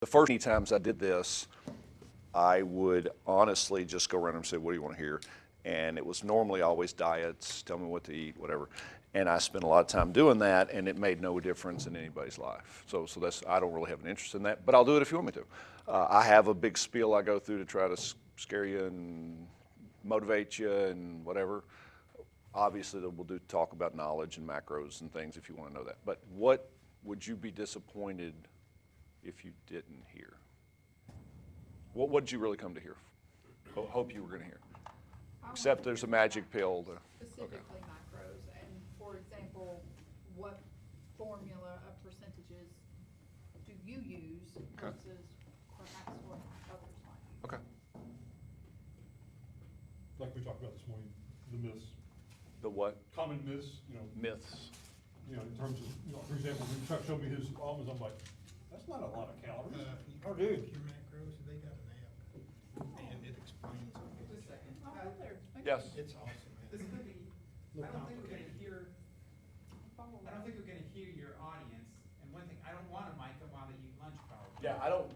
The first many times I did this, I would honestly just go around and say, what do you want to hear? And it was normally always diets, tell me what to eat, whatever. And I spent a lot of time doing that, and it made no difference in anybody's life. So that's, I don't really have an interest in that, but I'll do it if you want me to. I have a big spiel I go through to try to scare you and motivate you and whatever. Obviously, we'll do talk about knowledge and macros and things if you want to know that. But what would you be disappointed if you didn't hear? What did you really come to hear? Hope you were going to hear. Except there's a magic pill. Specifically macros, and for example, what formula of percentages do you use versus perhaps what others might use? Okay. Like we talked about this morning, the myths, The what? common myths, Myths. in terms of, for example, when Chuck showed me his almonds, I'm like, that's not a lot of calories. Oh, dude. Your macros, they got an app, and it explains. Just a second. Oh, well, there. Yes. It's awesome, This man. could be, I don't think we're gonna hear, I don't think we're gonna hear your audience, and one thing, I don't wanna mic them while they eat lunch probably. Yeah, I don't,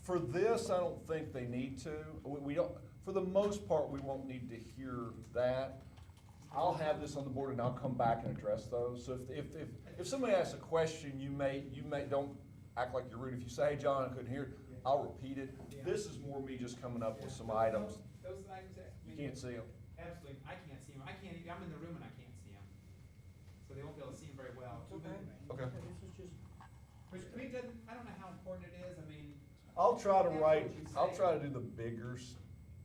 for this, I don't think they need to. We don't, for the most part, we won't need to hear that. I'll have this on the board and I'll come back and address those. So if somebody asks a question, you may, don't act like you're rude. If you say, hey, John, I couldn't hear it, I'll repeat it. This is more me just coming up with some items. Those items that. You can't see them. Absolutely, I can't see them, I'm in the room and I can't see them, so they won't be able to see them very well. Okay. This is just. Which, I mean, I don't know how important it is, I mean. I'll try to that's write, what you I'll say. try to do the biggers,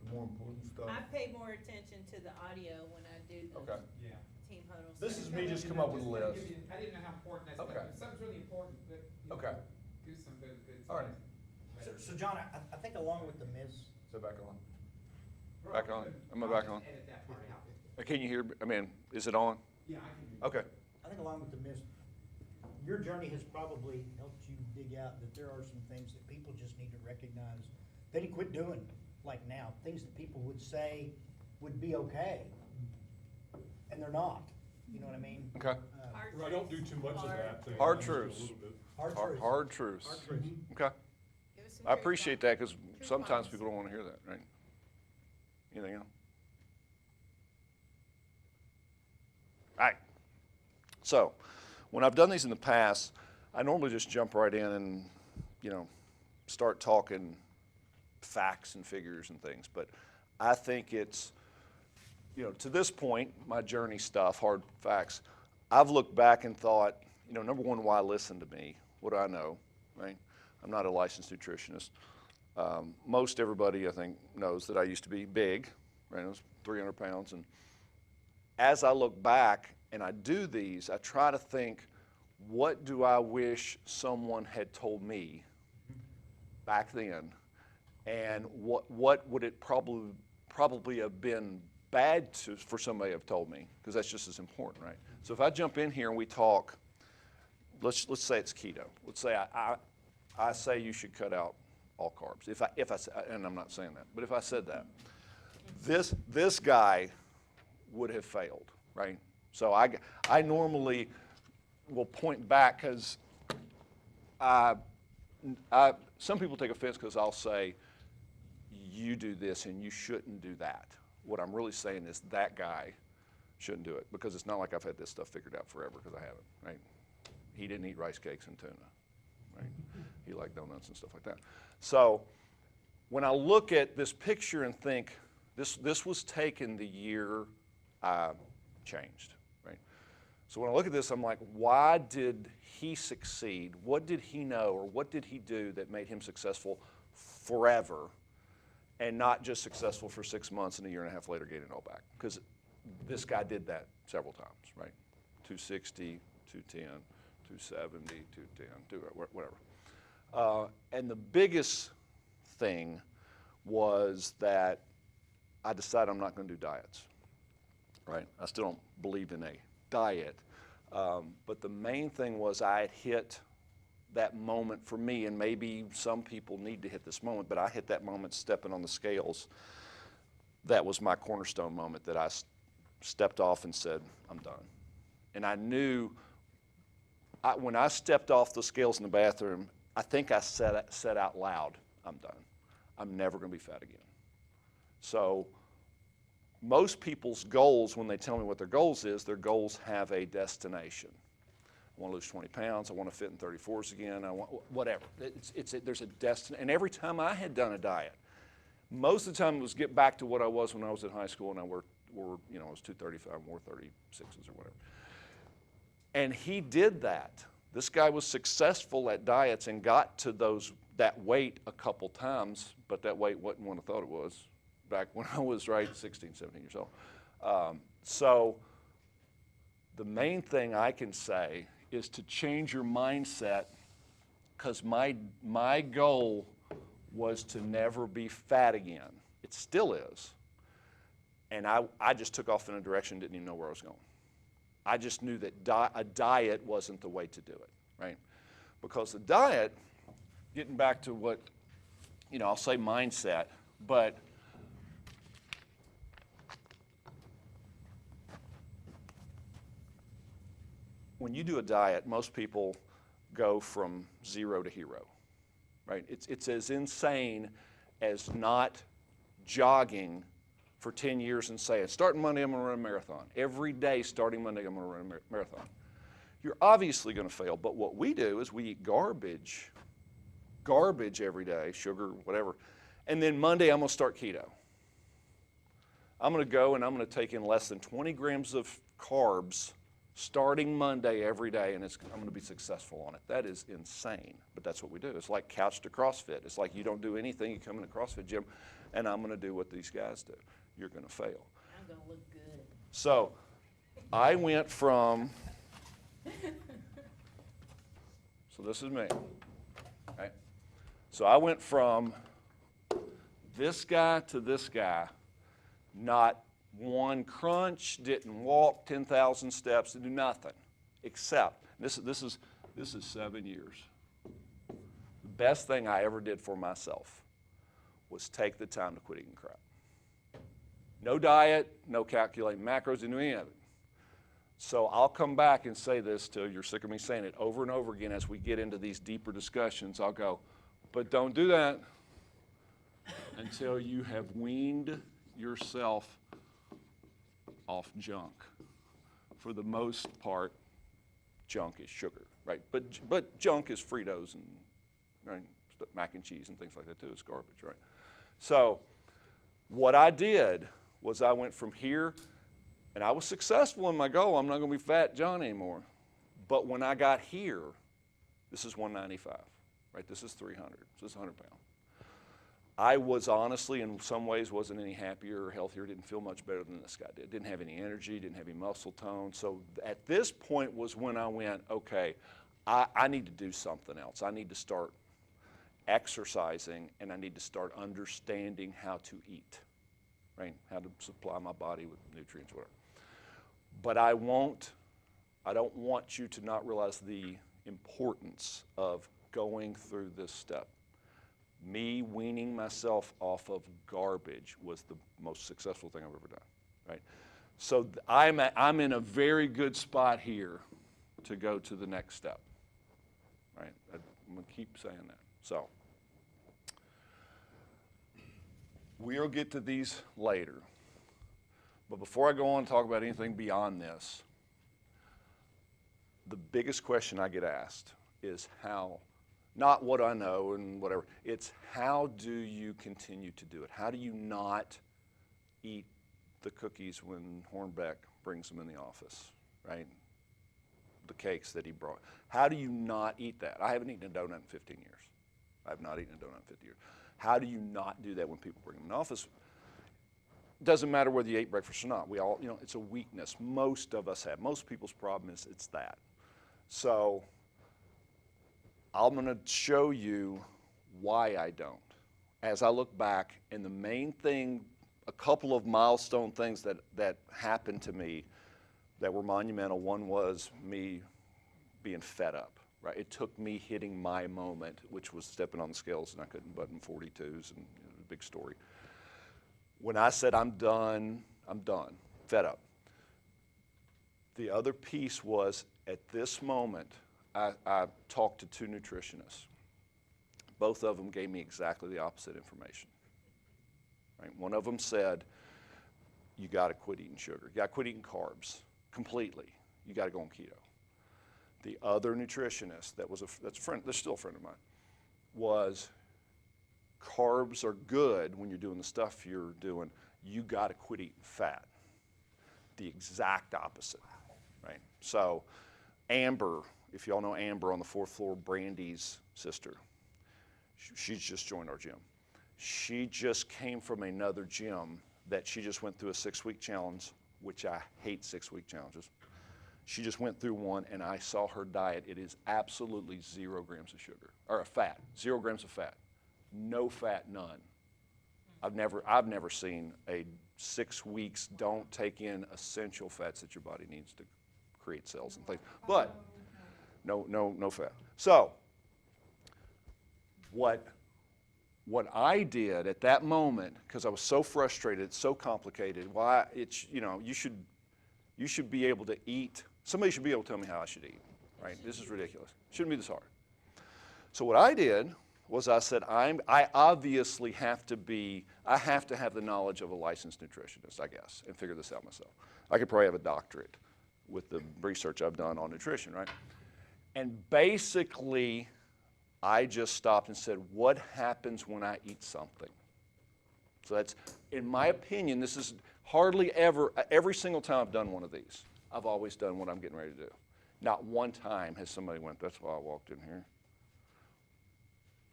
the more important stuff. I pay more attention to the audio when I do the Okay. Yeah. team huddles. This is me just come up with a Just gonna list. give you- I didn't know how important that Okay. stuff, if something's really important, that, Okay. do some good. All right. So John, I think along with the myths, So back on. Back on. Am I back on? Edit that part out. Can you hear, I mean, is it on? Yeah, I can hear you. Okay. I think along with the myths, your journey has probably helped you dig out that there are some things that people just need to recognize. They need to quit doing, like now, things that people would say would be okay, and they're not. You know what I mean? Okay. Or I don't do too much of that. thing. Hard I just do a truths. little bit. Hard Hard truths. hard truths. Hard truths. Okay. Give us some I truth appreciate bombs. that because Truth sometimes bombs. people don't want to hear that, right? Anything else? All right. So, when I've done these in the past, I normally just jump right in and, start talking facts and figures and things. But I think it's, to this point, my journey stuff, hard facts, I've looked back and thought, number one, why listen to me? What do I know, right? I'm not a licensed nutritionist. Most everybody, I think, knows that I used to be big, right? I was 300 pounds. And as I look back and I do these, I try to think, what do I wish someone had told me back then? And what would it probably have been bad for somebody to have told me? Because that's just as important, right? So if I jump in here and we talk, let's say it's keto. Let's say I say you should cut out all carbs. If I and I'm not saying that, but if I said that, this guy would have failed, right? So I normally will point back because some people take offense because I'll say you do this and you shouldn't do that. What I'm really saying is that guy shouldn't do it because it's not like I've had this stuff figured out forever because I haven't, right? He didn't eat rice cakes and tuna, right? He liked donuts and stuff like that. So when I look at this picture and think, this was taken the year I changed, right? So when I look at this, I'm like, why did he succeed? What did he know or what did he do that made him successful forever and not just successful for 6 months and a year and a half later getting it all back? Because this guy did that several times, right? 260, 210, 270, 210, whatever. And the biggest thing was that I decided I'm not going to do diets, right? I still don't believe in a diet. But the main thing was I had hit that moment for me, and maybe some people need to hit this moment, but I hit that moment stepping on the scales. That was my cornerstone moment that I stepped off and said, I'm done. And I knew when I stepped off the scales in the bathroom, I think I said out loud, I'm done. I'm never going to be fat again. So most people's goals, when they tell me what their goals is, their goals have a destination. I want to lose 20 pounds. I want to fit in 34s again. I want whatever. There's a destination. And every time I had done a diet, most of the time it was get back to what I was when I was in high school and I was 235, wore 36s or whatever. And he did that. This guy was successful at diets and got to that weight a couple times, but that weight wasn't what I thought it was back when I was 16, 17 years old. So the main thing I can say is to change your mindset, because my goal was to never be fat again. It still is. And I just took off in a direction, didn't even know where I was going. I just knew that a diet wasn't the way to do it, right? Because the diet, getting back to what, I'll say mindset, but when you do a diet, most people go from 0 to hero, right? It's as insane as not jogging for 10 years and saying, starting Monday, I'm going to run a marathon. Every day starting Monday, I'm going to run a marathon. You're obviously going to fail, but what we do is we eat garbage every day, sugar, whatever, and then Monday, I'm going to start keto. I'm going to go and I'm going to take in less than 20 grams of carbs starting Monday every day, and I'm going to be successful on it. That is insane, but that's what we do. It's like couch to CrossFit. It's like you don't do anything, you come in a CrossFit gym, and I'm going to do what these guys do. You're going to fail. I'm gonna look good. So I went from, so this is me, okay? So I went from this guy to this guy, not one crunch, didn't walk 10,000 steps, didn't do nothing, except, this is 7 years. The best thing I ever did for myself was take the time to quit eating crap. No diet, no calculating macros, didn't do any of it. So I'll come back and say this till you're sick of me saying it over and over again as we get into these deeper discussions. I'll go, but don't do that until you have weaned yourself off junk. For the most part, junk is sugar, right? But junk is Fritos and right, mac and cheese and things like that too. It's garbage, right? So what I did was I went from here, and I was successful in my goal. I'm not going to be Fat John anymore. But when I got here, this is 195, right? This is 300. This is 100 pounds. I was honestly, in some ways, wasn't any happier or healthier, didn't feel much better than this guy did. Didn't have any energy, didn't have any muscle tone. So at this point was when I went, okay, I need to do something else. I need to start exercising, and I need to start understanding how to eat, right? How to supply my body with nutrients, whatever. But I don't want you to not realize the importance of going through this step. Me weaning myself off of garbage was the most successful thing I've ever done, right? So I'm in a very good spot here to go to the next step, right? I'm going to keep saying that. So we'll get to these later. But before I go on and talk about anything beyond this, the biggest question I get asked is how, not what I know and whatever, it's how do you continue to do it? How do you not eat the cookies when Hornbeck brings them in the office, right? The cakes that he brought. How do you not eat that? I haven't eaten a donut in 15 years. I have not eaten a donut in 50 years. How do you not do that when people bring them in the office? Doesn't matter whether you ate breakfast or not. We all, it's a weakness. Most of us have. Most people's problem is it's that. So I'm going to show you why I don't. As I look back, and the main thing, a couple of milestone things that happened to me that were monumental. One was me being fed up, right? It took me hitting my moment, which was stepping on the scales and I couldn't button 42s, and it was a big story. When I said I'm done, fed up. The other piece was, at this moment, I talked to two nutritionists, both of them gave me exactly the opposite information. Right? One of them said, you got to quit eating sugar. You got to quit eating carbs completely. You got to go on keto. The other nutritionist that's still a friend of mine, was carbs are good when you're doing the stuff you're doing. You got to quit eating fat. The exact opposite, right? So Amber, if y'all know Amber on the fourth floor, Brandy's sister, she's just joined our gym. She just came from another gym that she just went through a 6-week challenge, which I hate 6-week challenges. She just went through one, and I saw her diet. It is absolutely 0 grams of sugar, or fat, 0 grams of fat. No fat, none. I've never seen a 6 weeks don't take in essential fats that your body needs to create cells and things. But no fat. So what I did at that moment, because I was so frustrated, it's so complicated. You should be able to eat. Somebody should be able to tell me how I should eat, right? This is ridiculous. Shouldn't be this hard. So what I did was I said, I obviously have to have the knowledge of a licensed nutritionist, I guess, and figure this out myself. I could probably have a doctorate with the research I've done on nutrition, right? And basically, I just stopped and said, what happens when I eat something? So that's, in my opinion, this is hardly ever, every single time I've done one of these, I've always done what I'm getting ready to do. Not one time has somebody went, that's why I walked in here.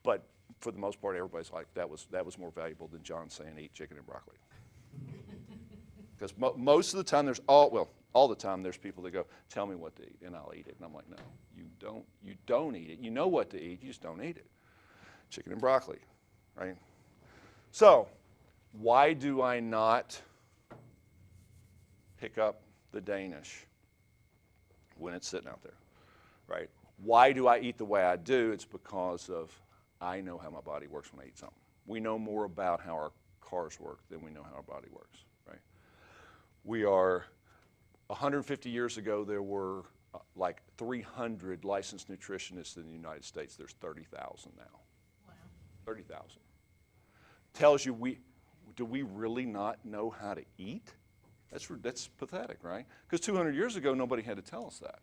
But for the most part, everybody's like, that was more valuable than John saying eat chicken and broccoli. Because most of the time all the time there's people that go, tell me what to eat, and I'll eat it. And I'm like, no, you don't eat it. You know what to eat, you just don't eat it. Chicken and broccoli, right? So, why do I not pick up the Danish when it's sitting out there, right? Why do I eat the way I do? It's because of I know how my body works when I eat something. We know more about how our cars work than we know how our body works, right? 150 years ago, there were like 300 licensed nutritionists in the United States. There's 30,000 now. Wow. 30,000. Tells you do we really not know how to eat? That's pathetic, right? Because 200 years ago, nobody had to tell us that,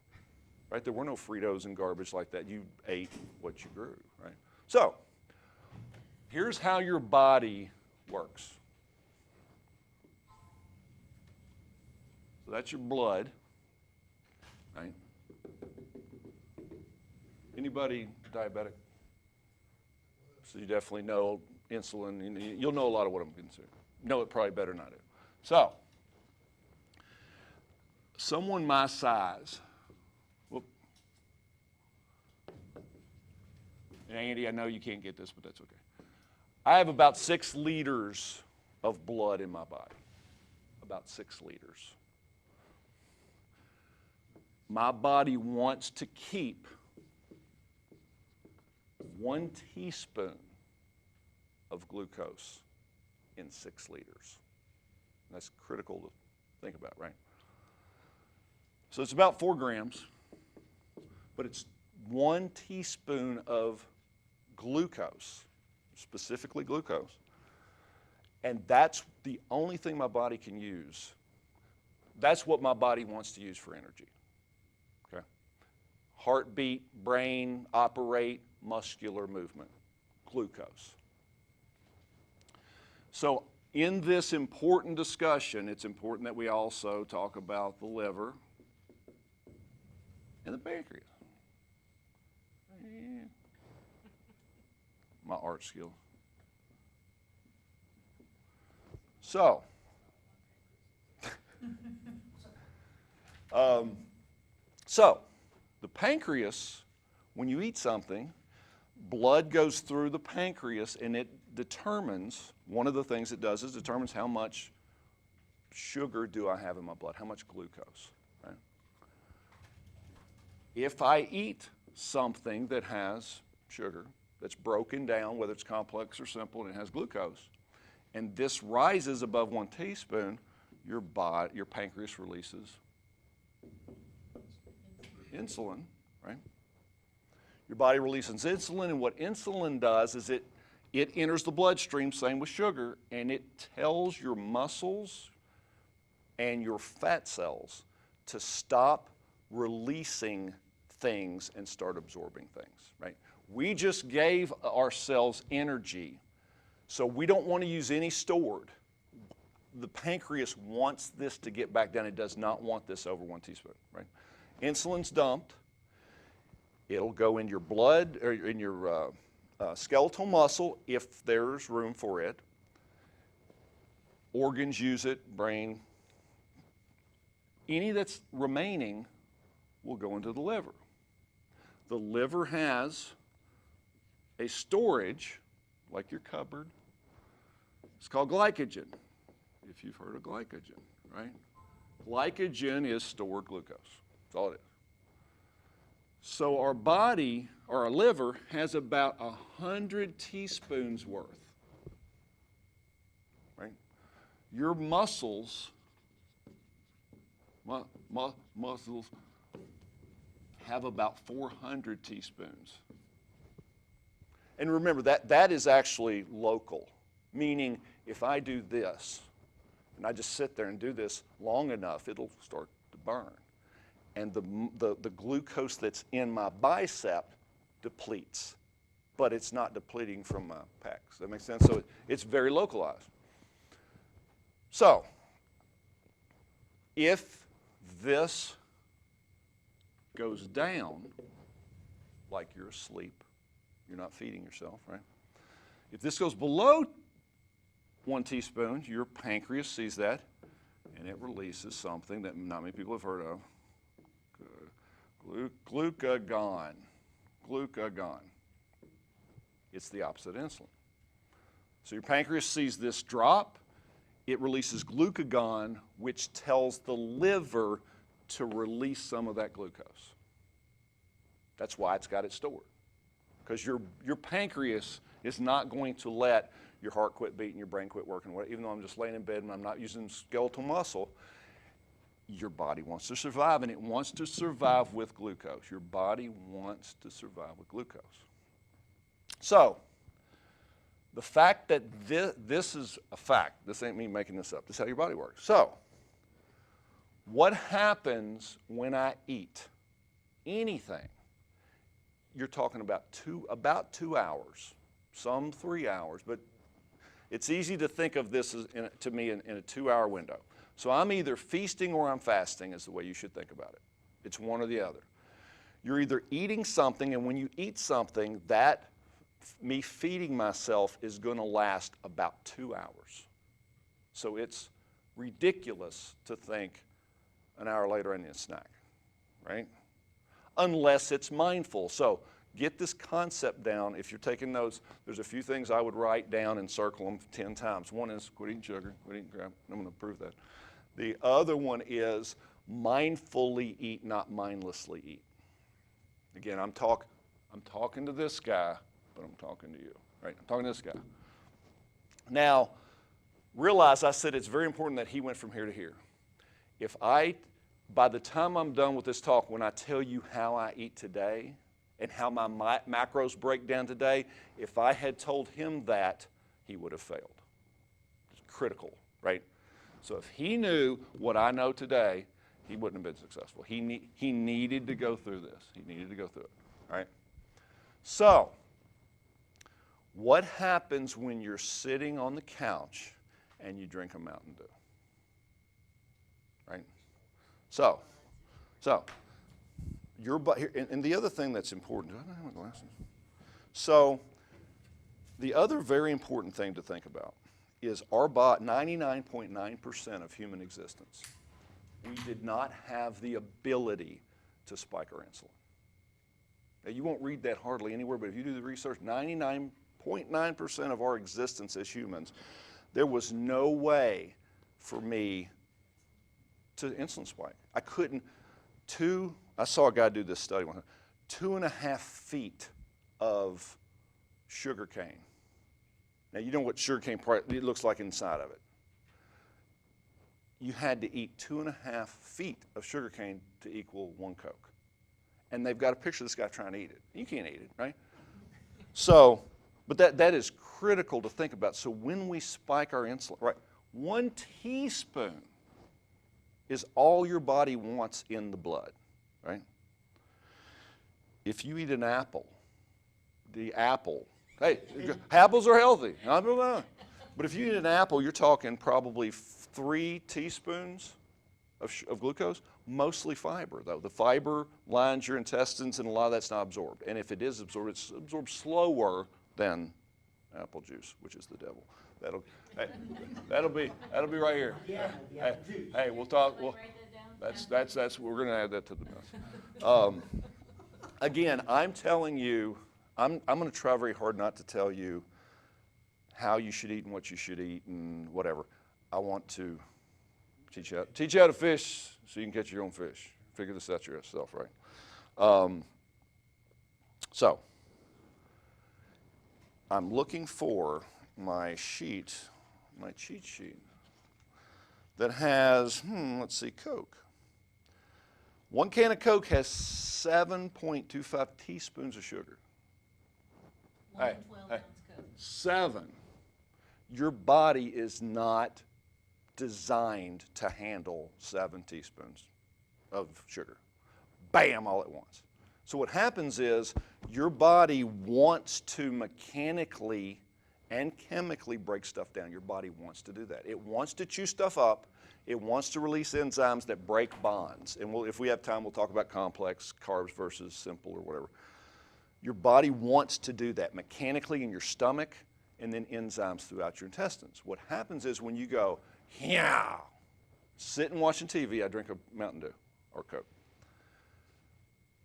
right? There were no Fritos and garbage like that. You ate what you grew, right? So, here's how your body works. So that's your blood, right? Anybody diabetic? So you definitely know insulin. You'll know a lot of what I'm going to say. Know it probably better than I do. So, someone my size, and Andy, I know you can't get this, but that's okay. I have about 6 liters of blood in my body. About 6 liters. My body wants to keep 1 teaspoon of glucose in 6 liters. That's critical to think about, right? So it's about 4 grams, but it's 1 teaspoon of glucose, specifically glucose, and that's the only thing my body can use. That's what my body wants to use for energy. Okay? Heartbeat, brain, operate, muscular movement, glucose. So in this important discussion, it's important that we also talk about the liver and the pancreas. Yeah. My art skill. So, the pancreas, when you eat something, blood goes through the pancreas and it determines, one of the things it does is determines how much sugar do I have in my blood, how much glucose, right? If I eat something that has sugar, that's broken down, whether it's complex or simple, and it has glucose, and this rises above 1 teaspoon, your pancreas releases insulin, right? Your body releases insulin, and what insulin does is it enters the bloodstream, same with sugar, and it tells your muscles and your fat cells to stop releasing things and start absorbing things, right? We just gave ourselves energy, so we don't want to use any stored. The pancreas wants this to get back down. It does not want this over 1 teaspoon, right? Insulin's dumped. It'll go in your blood or in your skeletal muscle if there's room for it. Organs use it, brain. Any that's remaining will go into the liver. The liver has a storage, like your cupboard. It's called glycogen, if you've heard of glycogen, right? Glycogen is stored glucose. That's all it is. So our body, or our liver, has about 100 teaspoons worth, right? Your muscles, muscles have about 400 teaspoons. And remember, that is actually local, meaning if I do this, and I just sit there and do this long enough, it'll start to burn. And the glucose that's in my bicep depletes, but it's not depleting from my pecs. Does that make sense? So it's very localized. So if this goes down, like you're asleep, you're not feeding yourself, right? If this goes below 1 teaspoon, your pancreas sees that, and it releases something that not many people have heard of. Glucagon. Glucagon. It's the opposite of insulin. So your pancreas sees this drop, it releases glucagon, which tells the liver to release some of that glucose. That's why it's got it stored. Because your pancreas is not going to let your heart quit beating, your brain quit working, even though I'm just laying in bed and I'm not using skeletal muscle. Your body wants to survive, and it wants to survive with glucose. Your body wants to survive with glucose. So, the fact that this is a fact, this ain't me making this up, this is how your body works. So, what happens when I eat anything? You're talking about 2 hours, some 3 hours, but it's easy to think of this as, to me in a 2-hour window. So I'm either feasting or I'm fasting is the way you should think about it. It's one or the other. You're either eating something, and when you eat something, that me feeding myself is going to last about 2 hours. So it's ridiculous to think an hour later I need a snack, right? Unless it's mindful. So get this concept down. If you're taking notes, there's a few things I would write down and circle them 10 times. One is quit eating sugar, quit eating crap. I'm going to prove that. The other one is mindfully eat, not mindlessly eat. Again, I'm talking to this guy, but I'm talking to you, right? I'm talking to this guy. Now, realize I said it's very important that he went from here to here. By the time I'm done with this talk, when I tell you how I eat today and how my macros break down today, if I had told him that, he would have failed. It's critical, right? So if he knew what I know today, he wouldn't have been successful. He needed to go through this. He needed to go through it, all right? So, what happens when you're sitting on the couch and you drink a Mountain Dew? Right? So, your body, and the other thing that's important, do I not have my glasses? So, the other very important thing to think about is our body, 99.9% of human existence, we did not have the ability to spike our insulin. Now, you won't read that hardly anywhere, but if you do the research, 99.9% of our existence as humans, there was no way for me to insulin spike. I couldn't. I saw a guy do this study one time, 2.5 feet of sugar cane. Now, you know what sugar cane it looks like inside of it. You had to eat 2.5 feet of sugar cane to equal 1 Coke. and they've got a picture of this guy trying to eat it. You can't eat it, right? So, but that is critical to think about. So when we spike our insulin, right, 1 teaspoon is all your body wants in the blood, right? If you eat an apple, the apple, hey, apples are healthy. But if you eat an apple, you're talking probably 3 teaspoons of glucose, mostly fiber, though. The fiber lines your intestines, and a lot of that's not absorbed. And if it is absorbed, it's absorbed slower than apple juice, which is the devil. That'll be right here. Yeah, yeah, juice. Hey, we'll talk. Write that down. That's we're going to add that to the mess. Again, I'm telling you, I'm going to try very hard not to tell you how you should eat and what you should eat and whatever. I want to teach you how to fish so you can catch your own fish. Figure this out yourself, right? So I'm looking for my cheat sheet that has, let's see, Coke. 1 can of Coke has 7.25 teaspoons of sugar. 1 Hey, 12-ounce Coke. 7. Your body is not designed to handle 7 teaspoons of sugar. Bam, all at once. So what happens is your body wants to mechanically and chemically break stuff down. Your body wants to do that. It wants to chew stuff up. It wants to release enzymes that break bonds. And if we have time, we'll talk about complex carbs versus simple or whatever. Your body wants to do that mechanically in your stomach and then enzymes throughout your intestines. What happens is when you go, yeah, sitting watching TV, I drink a Mountain Dew or Coke.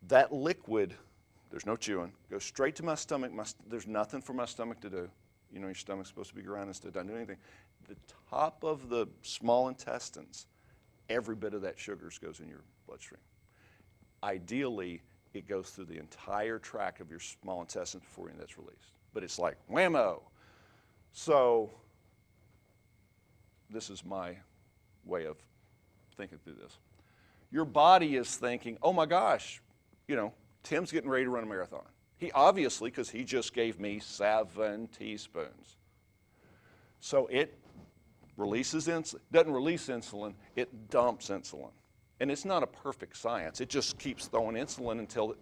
That liquid, there's no chewing, goes straight to my stomach. There's nothing for my stomach to do. You know, your stomach's supposed to be grinding instead, doesn't do anything. The top of the small intestines, every bit of that sugar goes in your bloodstream. Ideally, it goes through the entire tract of your small intestines before that's released. But it's like whammo. So this is my way of thinking through this. Your body is thinking, oh my gosh, Tim's getting ready to run a marathon. He obviously, because he just gave me 7 teaspoons. So it releases insulin, doesn't release insulin, it dumps insulin. And it's not a perfect science. It just keeps throwing insulin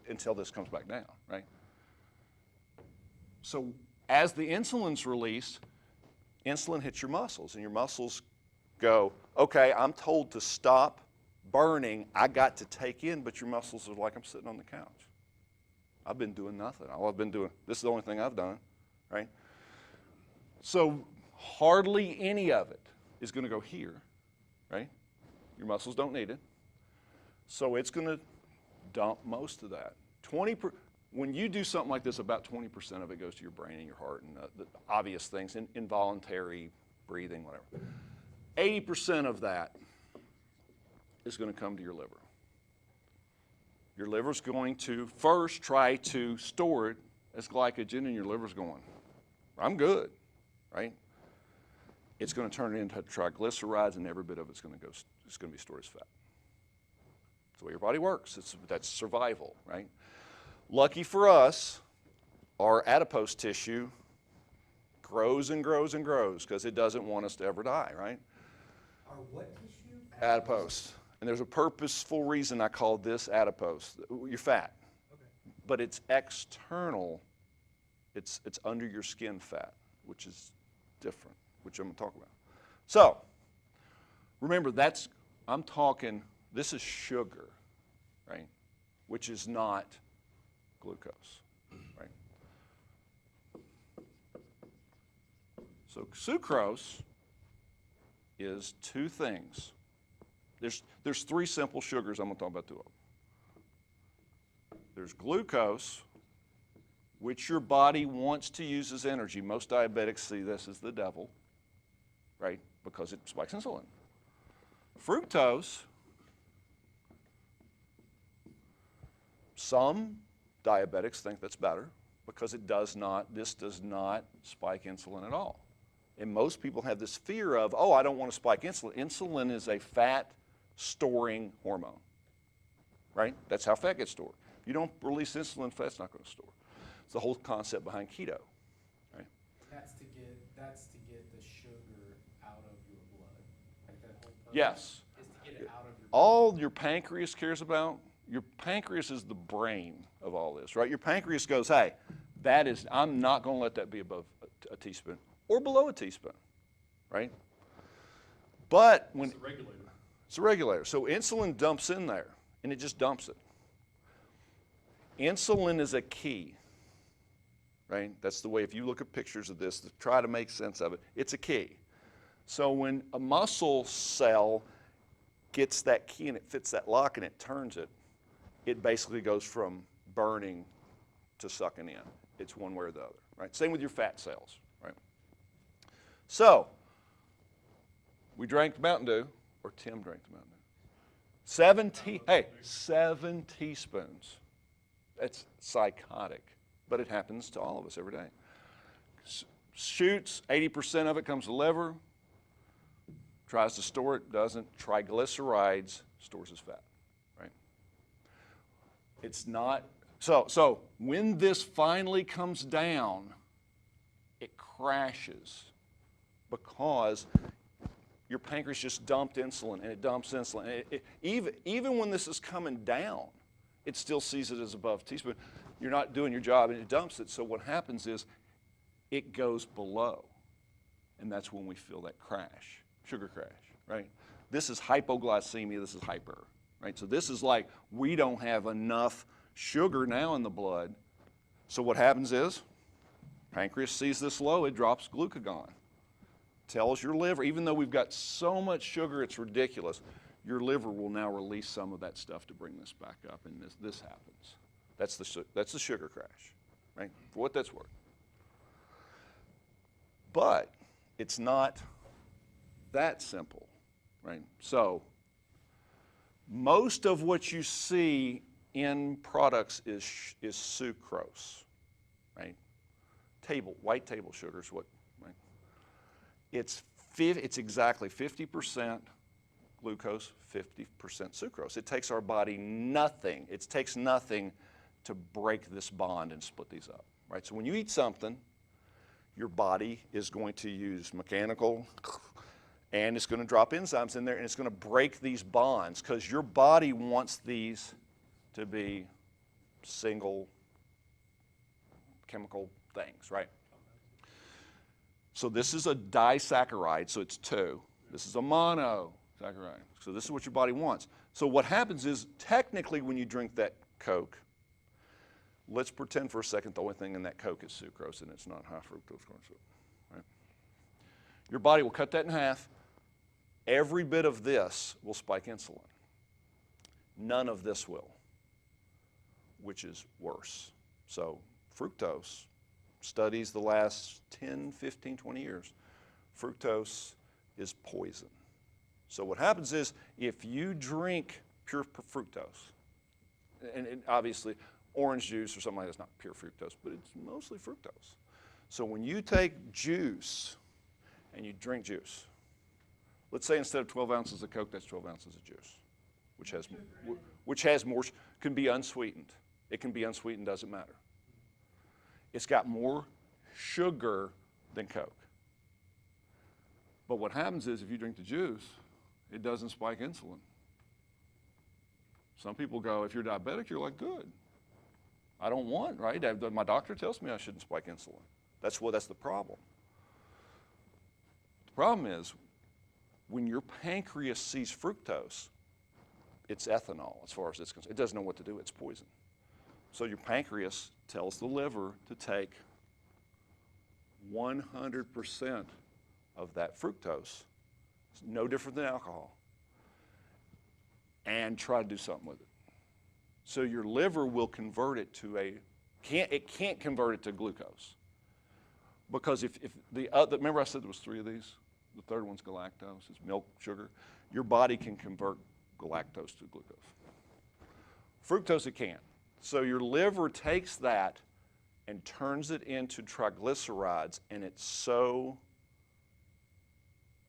until this comes back down, right? So as the insulin's released, insulin hits your muscles, and your muscles go, okay, I'm told to stop burning, I got to take in, but your muscles are like I'm sitting on the couch. I've been doing nothing. All I've been doing, this is the only thing I've done, right? So hardly any of it is going to go here, right? Your muscles don't need it. So it's going to dump most of that. When you do something like this, about 20% of it goes to your brain and your heart and the obvious things, involuntary breathing, whatever. 80% of that is going to come to your liver. Your liver's going to first try to store it as glycogen, and your liver's going, I'm good, right? It's going to turn it into triglycerides, and every bit of it's going to be stored as fat. That's the way your body works. That's survival, right? Lucky for us, our adipose tissue grows and grows and grows because it doesn't want us to ever die, right? Our what tissue? Adipose. And there's a purposeful reason I call this adipose. You're fat. Okay. But it's external. It's under your skin fat, which is different, which I'm going to talk about. So, remember, I'm talking, this is sugar, right? Which is not glucose, right? So sucrose is 2 things. There's 3 simple sugars. I'm going to talk about 2 of them. There's glucose, which your body wants to use as energy. Most diabetics see this as the devil, right? Because it spikes insulin. Fructose, some diabetics think that's better because this does not spike insulin at all. And most people have this fear of, I don't want to spike insulin. Insulin is a fat storing hormone, right? That's how fat gets stored. You don't release insulin, fat's not going to store. It's the whole concept behind keto. Right? That's to get the sugar out of your blood. Like that whole purpose Yes. is to get it out of your blood. All your pancreas cares about, your pancreas is the brain of all this, right? Your pancreas goes, hey, I'm not going to let that be above a teaspoon or below a teaspoon, right? But when It's the regulator. it's a regulator, so insulin dumps in there, and it just dumps it. Insulin is a key, right? That's the way, if you look at pictures of this to try to make sense of it, it's a key. So when a muscle cell gets that key and it fits that lock and it turns it, it basically goes from burning to sucking in. It's one way or the other, right? Same with your fat cells, right? So, we drank Mountain Dew, or Tim drank the Mountain Dew. 7 teaspoons. That's psychotic, but it happens to all of us every day. Shoots, 80% of it comes to the liver, tries to store it, doesn't. Triglycerides, stores as fat, right? It's not, so when this finally comes down, it crashes because your pancreas just dumped insulin, and it dumps insulin. Even when this is coming down, it still sees it as above a teaspoon. You're not doing your job, and it dumps it. So what happens is it goes below, and that's when we feel that crash, sugar crash, right? This is hypoglycemia. This is hyper, right? So this is like we don't have enough sugar now in the blood. So what happens is pancreas sees this low, it drops glucagon. Tells your liver, even though we've got so much sugar, it's ridiculous, your liver will now release some of that stuff to bring this back up, and this happens. That's the sugar crash, right? For what that's worth. But it's not that simple, right? So most of what you see in products is sucrose, right? White table sugar is what, right? It's exactly 50% glucose, 50% sucrose. It takes our body nothing. It takes nothing to break this bond and split these up, right? So when you eat something, your body is going to use mechanical, and it's going to drop enzymes in there, and it's going to break these bonds because your body wants these to be single chemical things, right? So this is a disaccharide, so it's 2. This is a monosaccharide. So this is what your body wants. So what happens is, technically, when you drink that Coke, let's pretend for a second the only thing in that Coke is sucrose and it's not high fructose corn syrup, right? Your body will cut that in half. Every bit of this will spike insulin. None of this will, which is worse. So fructose, studies the last 10, 15, 20 years, fructose is poison. So what happens is, if you drink pure fructose, and obviously orange juice or something like that's not pure fructose, but it's mostly fructose. So when you take juice and you drink juice, let's say instead of 12 ounces of Coke, that's 12 ounces of juice, which has more, can be unsweetened. It can be unsweetened, doesn't matter. It's got more sugar than Coke. But what happens is, if you drink the juice, it doesn't spike insulin. Some people go, if you're diabetic, you're like, good. I don't want, right? My doctor tells me I shouldn't spike insulin. That's the problem. The problem is, when your pancreas sees fructose, it's ethanol as far as it's concerned. It doesn't know what to do, it's poison. So your pancreas tells the liver to take 100% of that fructose, it's no different than alcohol, and try to do something with it. So your liver will convert it to it can't convert it to glucose. Because if remember I said there was 3 of these? The third one's galactose, it's milk sugar. Your body can convert galactose to glucose. Fructose it can't. So your liver takes that and turns it into triglycerides, and it's so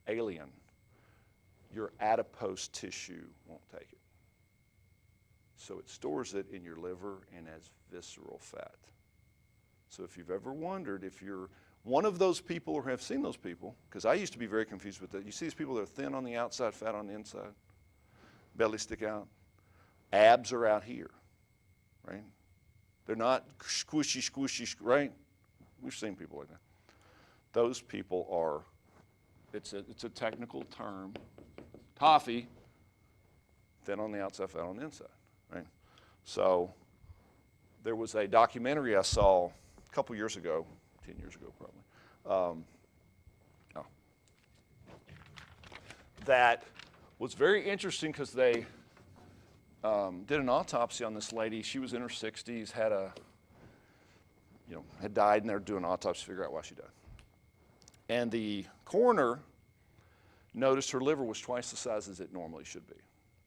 alien, your adipose tissue won't take it. So it stores it in your liver and as visceral fat. So if you've ever wondered if you're one of those people or have seen those people, because I used to be very confused with that. You see these people that are thin on the outside, fat on the inside, belly stick out, abs are out here, right? They're not squishy, right? We've seen people like that. Those people are, it's a technical term, toffee, thin on the outside, fat on the inside, right? So there was a documentary I saw a couple years ago, 10 years ago probably, that was very interesting because they did an autopsy on this lady. She was in her 60s, had died, and they're doing an autopsy to figure out why she died. And the coroner noticed her liver was twice the size as it normally should be.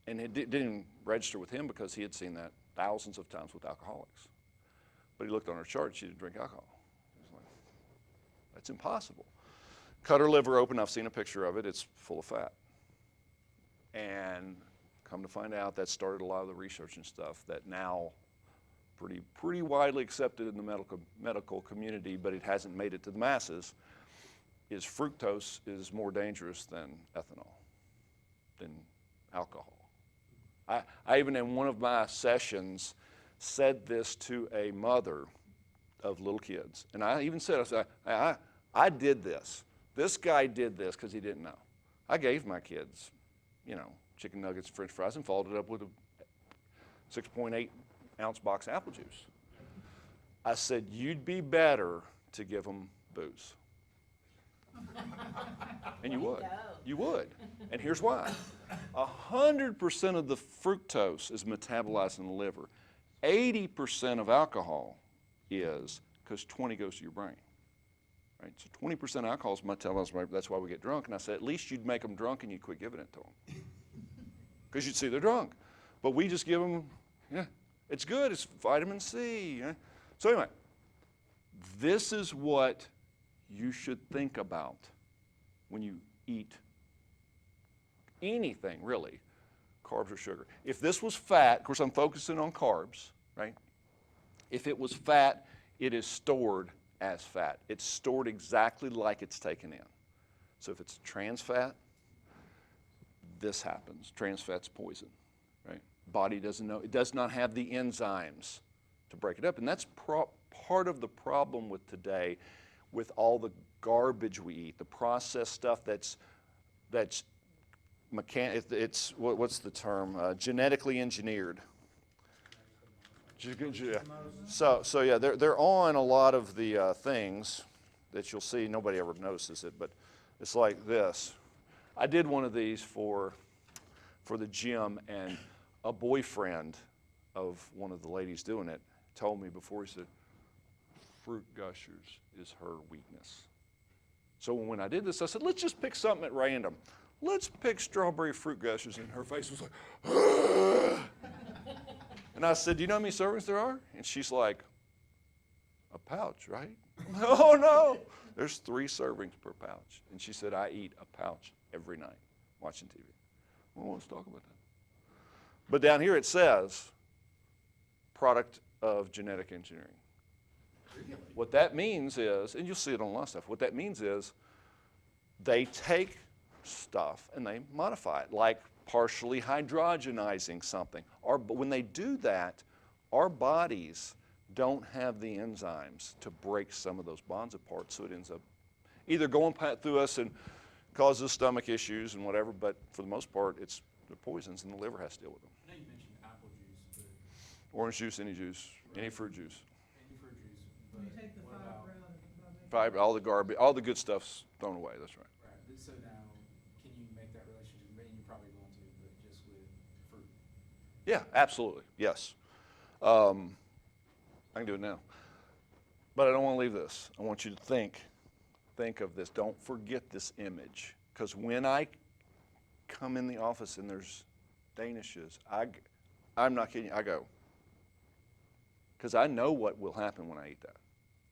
And it didn't register with him because he had seen that thousands of times with alcoholics. But he looked on her chart, she didn't drink alcohol. He was like, that's impossible. Cut her liver open, I've seen a picture of it, it's full of fat. And come to find out, that started a lot of the research and stuff that now pretty widely accepted in the medical community, but it hasn't made it to the masses, is fructose is more dangerous than ethanol, than alcohol. I even in one of my sessions said this to a mother of little kids. And I even said, I did this. This guy did this because he didn't know. I gave my kids, chicken nuggets and french fries and followed it up with a 6.8 ounce box of apple juice. I said, you'd be better to give them booze. And you would. You would. And here's why. 100% of the fructose is metabolized in the liver. 80% of alcohol is because 20 goes to your brain. Right? So 20% alcohol is metabolized. That's why we get drunk. And I said, at least you'd make them drunk and you'd quit giving it to them. Because you'd see they're drunk. But we just give them, it's good. It's vitamin C. So anyway, this is what you should think about when you eat anything, really, carbs or sugar. If this was fat, of course I'm focusing on carbs, right? If it was fat, it is stored as fat. It's stored exactly like it's taken in. So if it's trans fat, this happens. Trans fat's poison, right? Body doesn't know. It does not have the enzymes to break it up. And that's part of the problem with today, with all the garbage we eat, the processed stuff that's it's what's the term? Genetically engineered. So yeah, they're on a lot of the things that you'll see. Nobody ever notices it, but it's like this. I did one of these for the gym, and a boyfriend of one of the ladies doing it told me before, he said, fruit gushers is her weakness. So when I did this, I said, let's just pick something at random. Let's pick strawberry fruit gushers. And her face was like, and I said, do you know how many servings there are? And she's like, a pouch, right? Oh no, there's 3 servings per pouch. And she said, I eat a pouch every night watching TV. Well, let's talk about that. But down here it says, product of genetic engineering. What that means is, and you'll see it on a lot of stuff, what that means is they take stuff and they modify it, like partially hydrogenizing something. But when they do that, our bodies don't have the enzymes to break some of those bonds apart, so it ends up either going through us and causes stomach issues and whatever, but for the most part, it's the poisons and the liver has to deal with them. I know you mentioned apple juice, but Orange juice, any fruit juice. any fruit juice, When you but take the what fiber about? out of it. Fiber, all the garbage, all the good stuff's thrown away, that's right. Right, but so now, can you make that relationship, and you're probably going to, but just with fruit? Yeah, absolutely, yes. I can do it now. But I don't want to leave this. I want you to think of this. Don't forget this image. Because when I come in the office and there's Danishes, I'm not kidding you, I go. Because I know what will happen when I eat that,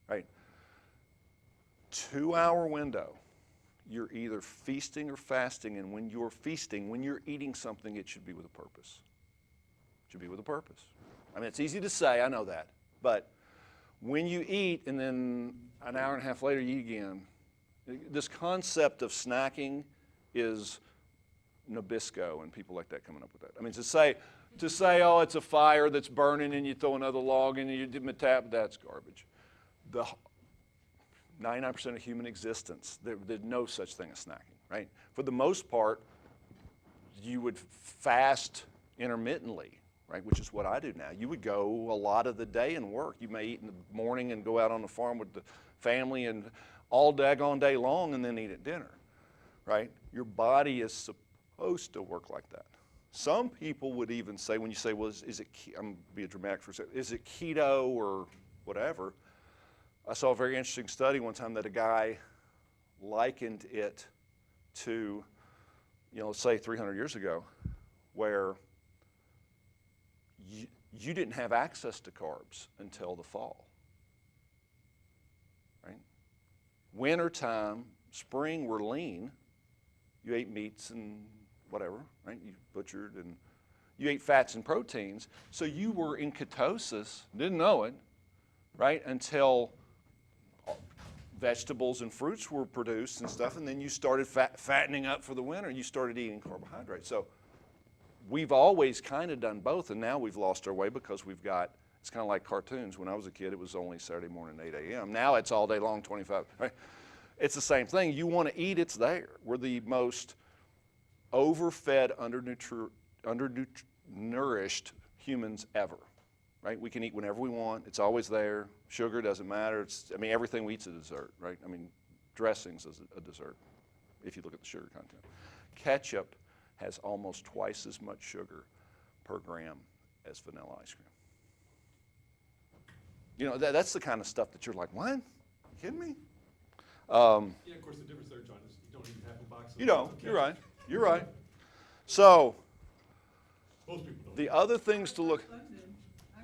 right? 2-hour window. You're either feasting or fasting, and when you're feasting, when you're eating something, it should be with a purpose. Should be with a purpose. I mean, it's easy to say, I know that. But when you eat and then an hour and a half later you eat again, this concept of snacking is Nabisco and people like that coming up with that. I mean, to say, oh, it's a fire that's burning and you throw another log in and you tap, that's garbage. The 99% of human existence, there's no such thing as snacking, right? For the most part, you would fast intermittently, right, which is what I do now. You would go a lot of the day and work. You may eat in the morning and go out on the farm with the family and all daggone day long and then eat at dinner, right? Your body is supposed to work like that. Some people would even say, when you say, well, is it, I'm going to be dramatic for a second, is it keto or whatever? I saw a very interesting study one time that a guy likened it to, let's say 300 years ago, where you didn't have access to carbs until the fall, right? Wintertime, spring, we're lean. You ate meats and whatever, right? You butchered and you ate fats and proteins. So you were in ketosis, didn't know it, right? Until vegetables and fruits were produced and stuff, and then you started fattening up for the winter and you started eating carbohydrates. So we've always kind of done both, and now we've lost our way because we've got, it's kind of like cartoons. When I was a kid, it was only Saturday morning, 8 a.m. Now it's all day long, 25, right? It's the same thing. You want to eat, it's there. We're the most overfed, undernourished humans ever, right? We can eat whenever we want. It's always there. Sugar doesn't matter. Everything we eat's a dessert, right? Dressings is a dessert if you look at the sugar content. Ketchup has almost twice as much sugar per gram as vanilla ice cream. That's the kind of stuff that you're like, what? You kidding me? Yeah, of course, the difference there, John, is you don't eat half a box of You don't. ketchup. You're right. You're right. So Most people don't. the other things to look. I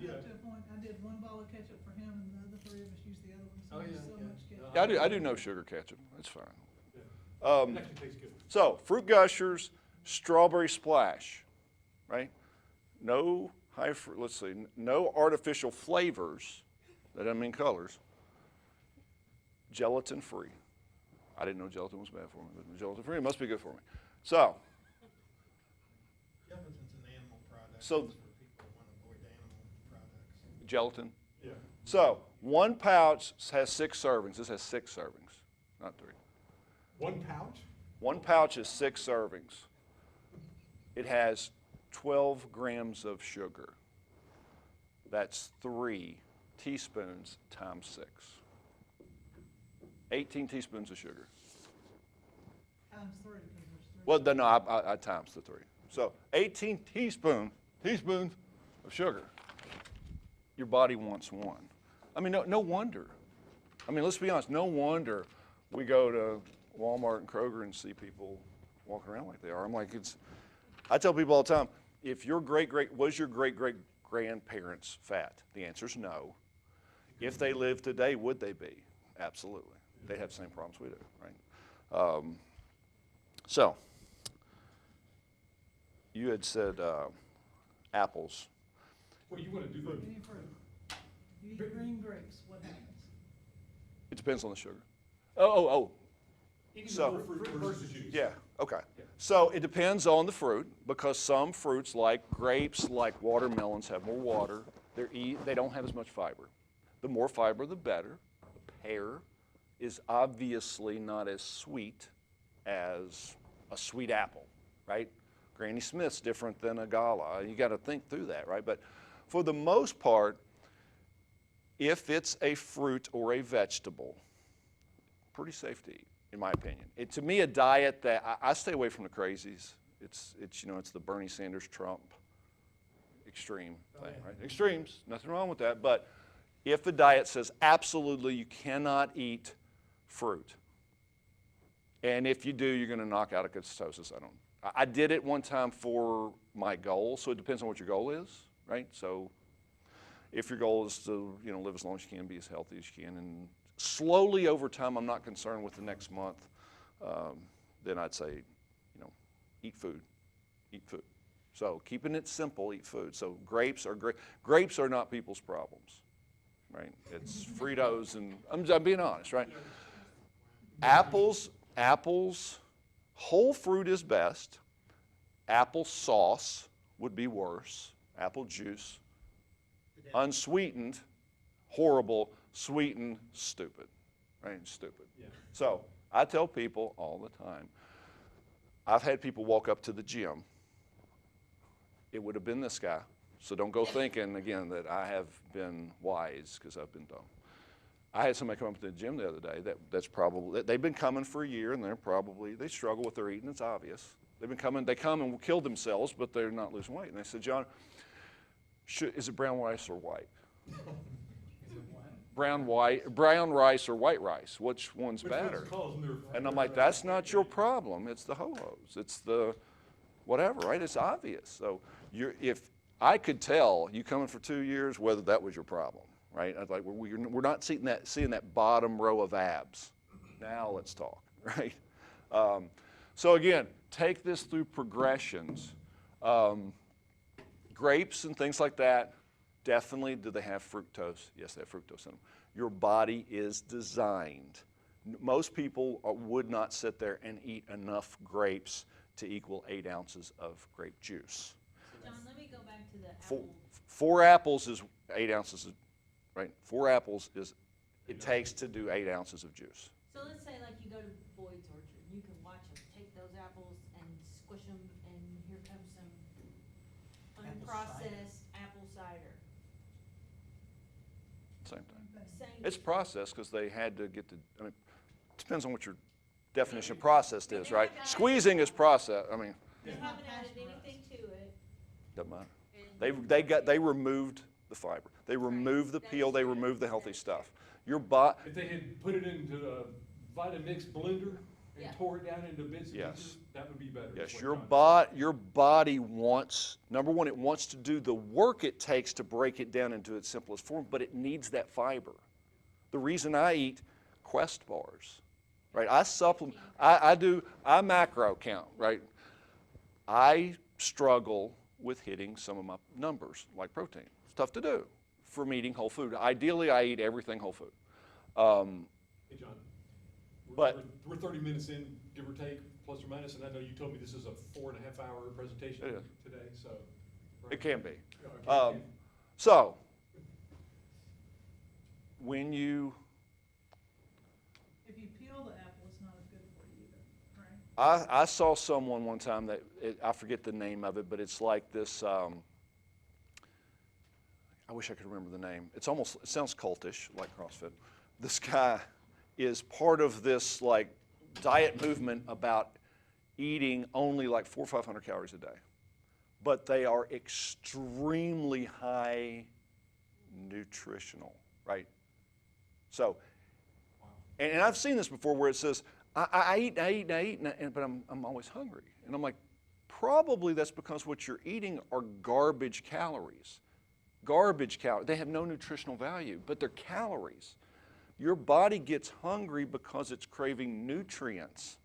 got to a point, I did one bottle of ketchup for him, and the other three of us used the other one, so Oh, there's yeah, so yeah. much ketchup. Yeah, I do no sugar ketchup. That's fine. Yeah. It actually tastes good. So fruit gushers, strawberry splash, right? No no artificial flavors. That doesn't mean colors. Gelatin free. I didn't know gelatin was bad for me, but gelatin free, it must be good for me. So, Gelatin's an animal product. So- It's for people who want to avoid animal products. gelatin. Yeah. So, one pouch has 6 servings. This has 6 servings, not 3. One pouch? One pouch is 6 servings. It has 12 grams of sugar. That's 3 teaspoons times 6. 18 teaspoons of sugar. Times three, because there's three. Well, no, I times the 3. So 18 teaspoons of sugar. Your body wants one. No wonder. Let's be honest, no wonder we go to Walmart and Kroger and see people walking around like they are. I tell people all the time, if your was your great-great-grandparents fat? The answer is no. If they lived today, would they be? Absolutely. They have the same problems we do, right? So, you had said apples. Well, you want to do Any fruit. If you eat green grapes, what happens? It depends on the sugar. Oh. eating So- the whole fruit versus juice. Yeah, okay. Yeah. So it depends on the fruit, because some fruits like grapes, like watermelons, have more water. They don't have as much fiber. The more fiber, the better. A pear is obviously not as sweet as a sweet apple, right? Granny Smith's different than a Gala. You got to think through that, right? But for the most part, if it's a fruit or a vegetable, pretty safe to eat, in my opinion. To me, a diet that I stay away from the crazies. It's the Bernie Sanders Trump extreme thing, right? Extremes, nothing wrong with that. But if the diet says absolutely you cannot eat fruit, and if you do, you're going to knock out a ketosis. I did it one time for my goal, so it depends on what your goal is, right? So if your goal is to live as long as you can, be as healthy as you can, and slowly over time, I'm not concerned with the next month, then I'd say, eat food. So keeping it simple, eat food. So grapes are not people's problems, right? It's Fritos and I'm being honest, right? Apples, whole fruit is best. Apple sauce would be worse. Apple juice, unsweetened, horrible. Sweetened, stupid, right? Stupid. Yeah. So I tell people all the time, I've had people walk up to the gym. It would have been this guy. So don't go thinking, again, that I have been wise, because I've been dumb. I had somebody come up to the gym the other day that's probably, they've been coming for a year, and they struggle with their eating, it's obvious. They come and kill themselves, but they're not losing weight. And they said, John, is it brown rice or white? Brown rice or white rice? Which one's better? And I'm like, that's not your problem. It's the ho-hos. It's the whatever, right? It's obvious. So if I could tell you coming for 2 years whether that was your problem, right? I was like, we're not seeing that bottom row of abs. Now let's talk, right? So again, take this through progressions. Grapes and things like that. Definitely, do they have fructose? Yes, they have fructose in them. Your body is designed. Most people would not sit there and eat enough grapes to equal 8 ounces of grape juice. John, let me go back to the apple. 4 apples is 8 ounces, right? 4 apples is, it takes to do 8 ounces of juice. So let's say like you go to Boyd's Orchard, you can watch them take those apples and squish them, and here comes some Apple unprocessed apple cider. Same thing. Same. It's processed because they had to get the, I mean, it depends on what your definition of processed is, right? Squeezing is processed, I mean, They haven't added anything to it. doesn't matter. And They removed the fiber. They removed the peel, they removed the healthy stuff. Your If they had put it into a Vitamix blender Yeah. and tore it down into bits and Yes. pieces, that would be better. is Yes, what your body wants, number one, it wants to do the work it takes to break it down into its simplest form, but it needs that fiber. The reason I eat Quest bars, right? I macro count, right? I struggle with hitting some of my numbers, like protein. It's tough to do from eating whole food. Ideally, I eat everything whole food. Hey, John, But- we're 30 minutes in, give or take, plus or minus, and I know you told me this is a 4.5-hour presentation It is. today, so. It can be. Yeah, okay. So, when you, If you peel the apple, it's not as good for you either, right? I saw someone one time that, I forget the name of it, but it's like this, I wish I could remember the name. It sounds cultish, like CrossFit. This guy is part of this like diet movement about eating only like 400 or 500 calories a day. But they are extremely high nutritional, right? So, and I've seen this before where it says, I eat, but I'm always hungry. And I'm like, probably that's because what you're eating are garbage calories. Garbage calories. They have no nutritional value, but they're calories. Your body gets hungry because it's craving nutrients.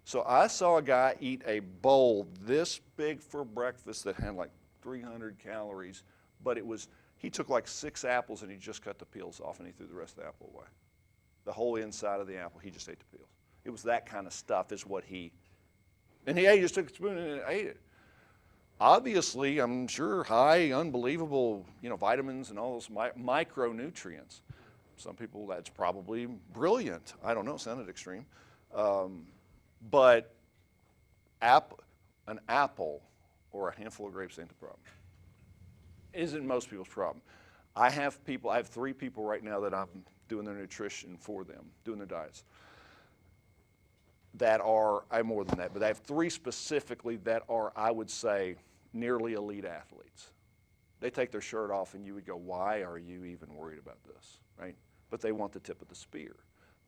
So I saw a guy eat a bowl this big for breakfast that had like 300 calories, but he took like 6 apples and he just cut the peels off and he threw the rest of the apple away. The whole inside of the apple, he just ate the peels. It was that kind of stuff is what he just took a spoon and ate it. Obviously, I'm sure high, unbelievable, vitamins and all those micronutrients. Some people, that's probably brilliant. I don't know, it sounded extreme. But an apple or a handful of grapes ain't the problem. Isn't most people's problem. I have 3 people right now that I'm doing their nutrition for them, doing their diets. I have more than that, but I have 3 specifically that are, I would say, nearly elite athletes. They take their shirt off and you would go, why are you even worried about this, right? But they want the tip of the spear.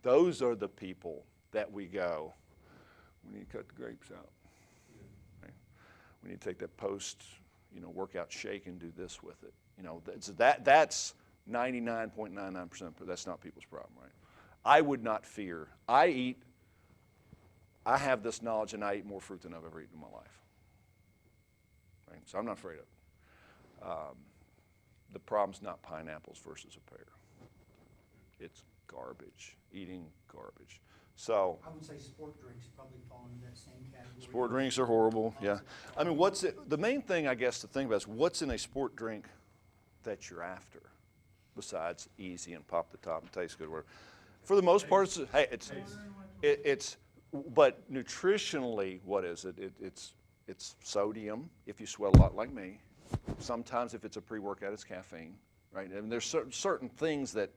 Those are the people that we go, we need to cut the grapes out. Right? We need to take that workout shake and do this with it. That's 99.99%, but that's not people's problem, right? I would not fear. I have this knowledge and I eat more fruit than I've ever eaten in my life. Right? right? So I'm not afraid of it. The problem's not pineapples versus a pear. It's garbage, eating garbage. So I would say sport drinks probably fall into that same category. sport drinks are horrible, yeah. I mean, the main thing I guess to think about is what's in a sport drink that you're after, besides easy and pop the top and taste good, or whatever. For the most part, but nutritionally, what is it? It's sodium, if you sweat a lot like me. Sometimes if it's a pre-workout, it's caffeine, right? And there's certain things that,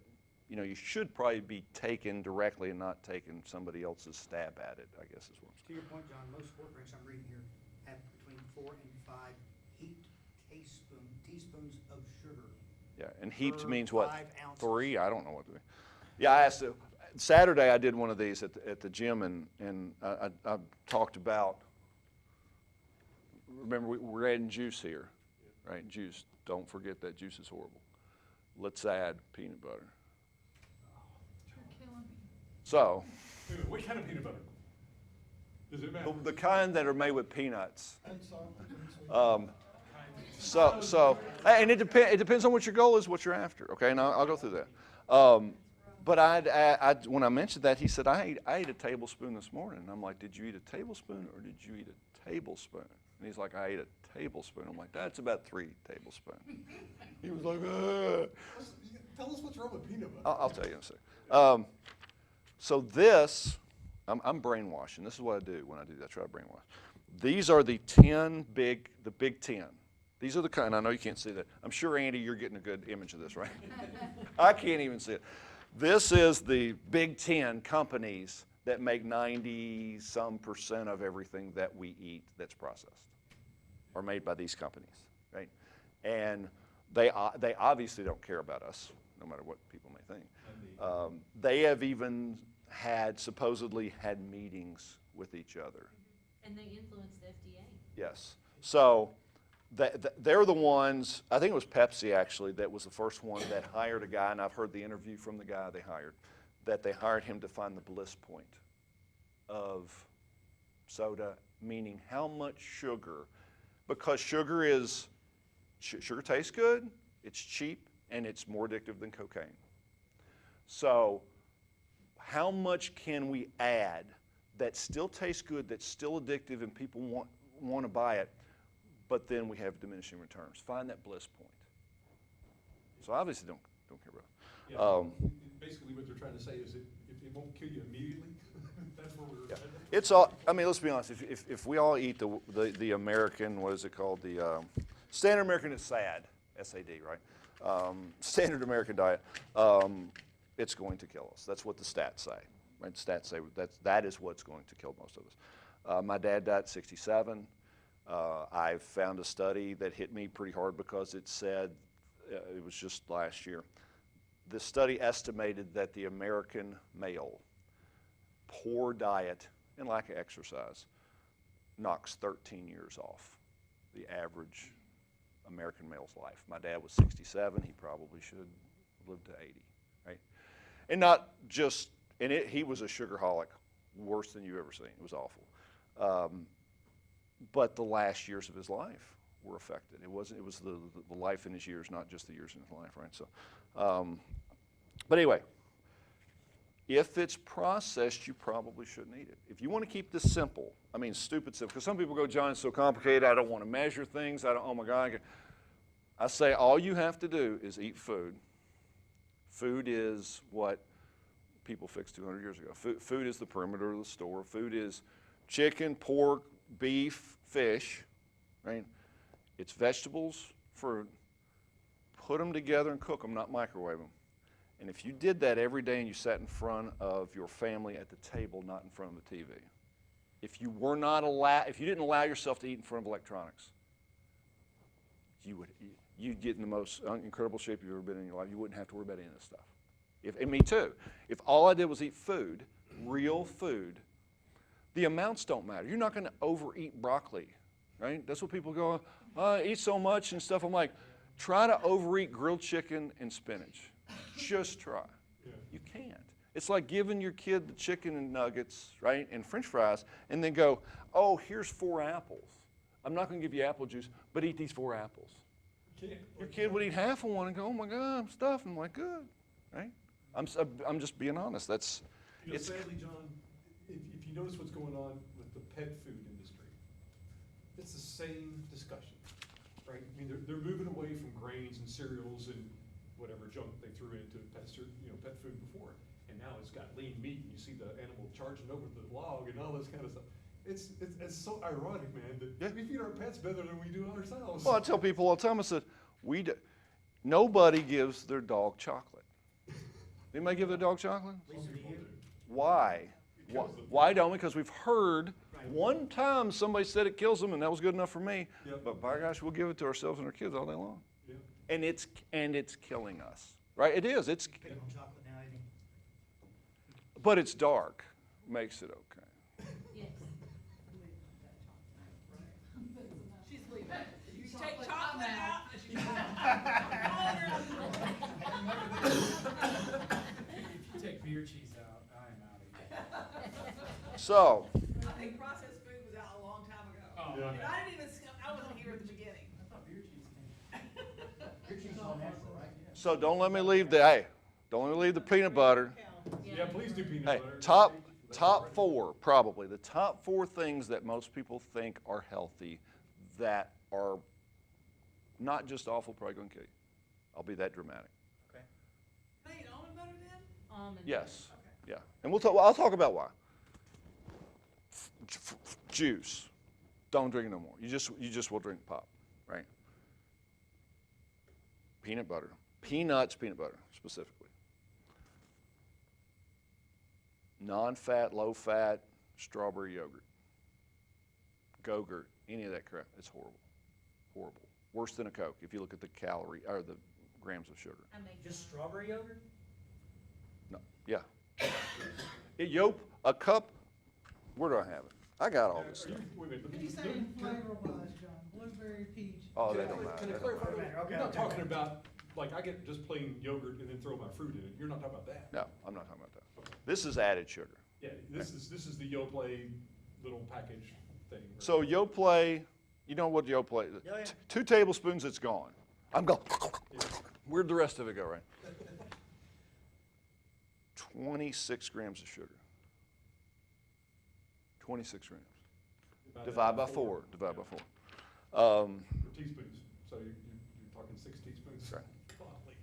you know, you should probably be taken directly and not taking somebody else's stab at it, I guess is what I'm saying. To your point, John, most sport drinks I'm reading here have between 4 and 5 heaped teaspoons of sugar. Yeah, and heaped Per means what? 5 ounces. 3? I don't know what to mean. Yeah, I asked. Saturday I did one of these at the gym, and I talked about. Remember, we're adding juice here, right? Juice. Don't forget that juice is horrible. Let's add peanut butter. You're killing me. So, Wait a minute, what kind of peanut butter? Does it matter? the kind that are made with peanuts. And salt. And it depends on what your goal is, what you're after. Okay, and I'll go through that. But when I mentioned that, he said, I ate a tablespoon this morning. And I'm like, did you eat a tablespoon or did you eat a tablespoon? And he's like, I ate a tablespoon. I'm like, that's about 3 tablespoons. He was like, Tell us what's wrong with peanut butter. I'll tell you in a second. So this, I'm brainwashing. This is what I do when I do that. I try to brainwash. These are the big 10. These are the kind, I know you can't see that. I'm sure, Andy, you're getting a good image of this, right? I can't even see it. This is the big 10 companies that make 90-some% of everything that we eat that's processed are made by these companies, right? And they obviously don't care about us, no matter what people may think. They have even supposedly had meetings with each other. And they influence the FDA. Yes. So they're the ones, I think it was Pepsi actually, that was the first one that hired a guy, and I've heard the interview from the guy they hired him to find the bliss point of soda, meaning how much sugar, because sugar tastes good, it's cheap, and it's more addictive than cocaine. So how much can we add that still tastes good, that's still addictive, and people want to buy it, but then we have diminishing returns. Find that bliss point. So obviously don't care about it. Basically what they're trying to say is that if it won't kill you immediately, that's where we're Yeah. headed. It's all, I mean, let's be honest, if we all eat the American, what is it called, the standard American is SAD, S-A-D, right? Standard American diet, it's going to kill us. That's what the stats say, right? Stats say that is what's going to kill most of us. My dad died at 67. I found a study that hit me pretty hard because it said, it was just last year, the study estimated that the American male, poor diet and lack of exercise, knocks 13 years off the average American male's life. My dad was 67. He probably should have lived to 80, right? And not just, he was a sugarholic, worse than you ever seen. It was awful. But the last years of his life were affected. It was the life in his years, not just the years in his life, right? So, but anyway, if it's processed, you probably shouldn't eat it. If you want to keep this simple, I mean stupid simple, because some people go, John, it's so complicated, I don't want to measure things, oh my God. I say all you have to do is eat food. Food is what people fixed 200 years ago. Food is the perimeter of the store. Food is chicken, pork, beef, fish, right? It's vegetables, fruit. Put them together and cook them, not microwave them. And if you did that every day and you sat in front of your family at the table, not in front of the TV, if you didn't allow yourself to eat in front of electronics, you'd get in the most incredible shape you've ever been in your life. You wouldn't have to worry about any of this stuff. And me too. If all I did was eat food, real food, the amounts don't matter. You're not going to overeat broccoli, right? That's what people go, eat so much and stuff. I'm like, try to overeat grilled chicken and spinach. Just try. You can't. It's like giving your kid the chicken and nuggets, right, and French fries, and then go, oh, here's 4 apples. I'm not going to give you apple juice, but eat these 4 apples. Can't. Your kid would eat half of one and go, oh my God, I'm stuffed. I'm like, good, right? I'm just being honest. That's, You know, it's, sadly, John, if you notice what's going on with the pet food industry, it's the same discussion, right? I mean, they're moving away from grains and cereals and whatever junk they threw into pet food before. And now it's got lean meat, and you see the animal charging over the log and all this kind of stuff. It's so ironic, man, that we feed our pets better than we do ourselves. well, I tell people all the time, I said, nobody gives their dog chocolate. Anybody give their dog chocolate? Lisa, do you? Why? Why don't we? Because we've heard one time somebody said it kills them, and that was good enough for me. Yep. But by gosh, we'll give it to ourselves and our kids all day long. Yeah. And it's killing us, right? It is. It's, Big on chocolate now, ain't he? but it's dark, makes it okay. Yes. She's leaving. You Take chocolate, chocolate I'm out. out. and she's If you take beer cheese out, I'm out of here. So, I think processed food was out a long time ago. Oh, Yeah. And I didn't even, I wasn't here at the beginning. I thought beer cheese came. Your cheese is all natural, right? so don't let me leave don't let me leave the peanut butter. Yeah, please do peanut Hey, butter. top 4, probably. The top 4 things that most people think are healthy that are not just awful, probably going to kill you. I'll be that dramatic. Okay. Can I eat almond butter then? Almond butter. Yes. Yeah. And I'll talk about why. Juice. Don't drink it no more. You just will drink pop, right? Peanut butter. Peanuts, peanut butter, specifically. Non-fat, low-fat, strawberry yogurt. Go-gurt, any of that crap. It's horrible. Horrible. Worse than a Coke if you look at the calorie or the grams of sugar. I make Just strawberry yogurt? No. Yeah. A cup. Where do I have it? I got all this stuff. Wait a minute, What are you saying flavor-wise, John? Blueberry, peach? Oh, that don't matter. Can I That don't clarify? matter. Okay, You're not okay, talking okay. about, like, I get just plain yogurt and then throw my fruit in it. You're not talking about that. No, I'm not talking about that. This is added sugar. Yeah, this is the Yoplait little package thing. right? So Yoplait, you know what Yoplait? Oh, yeah. 2 tablespoons, it's gone. I'm gone. Yeah. Where'd the rest of it go, right? 26 grams of sugar. 26 grams. Divide by 4. Divide by 4. Or teaspoons, so you're talking 6 teaspoons? Right. Golly.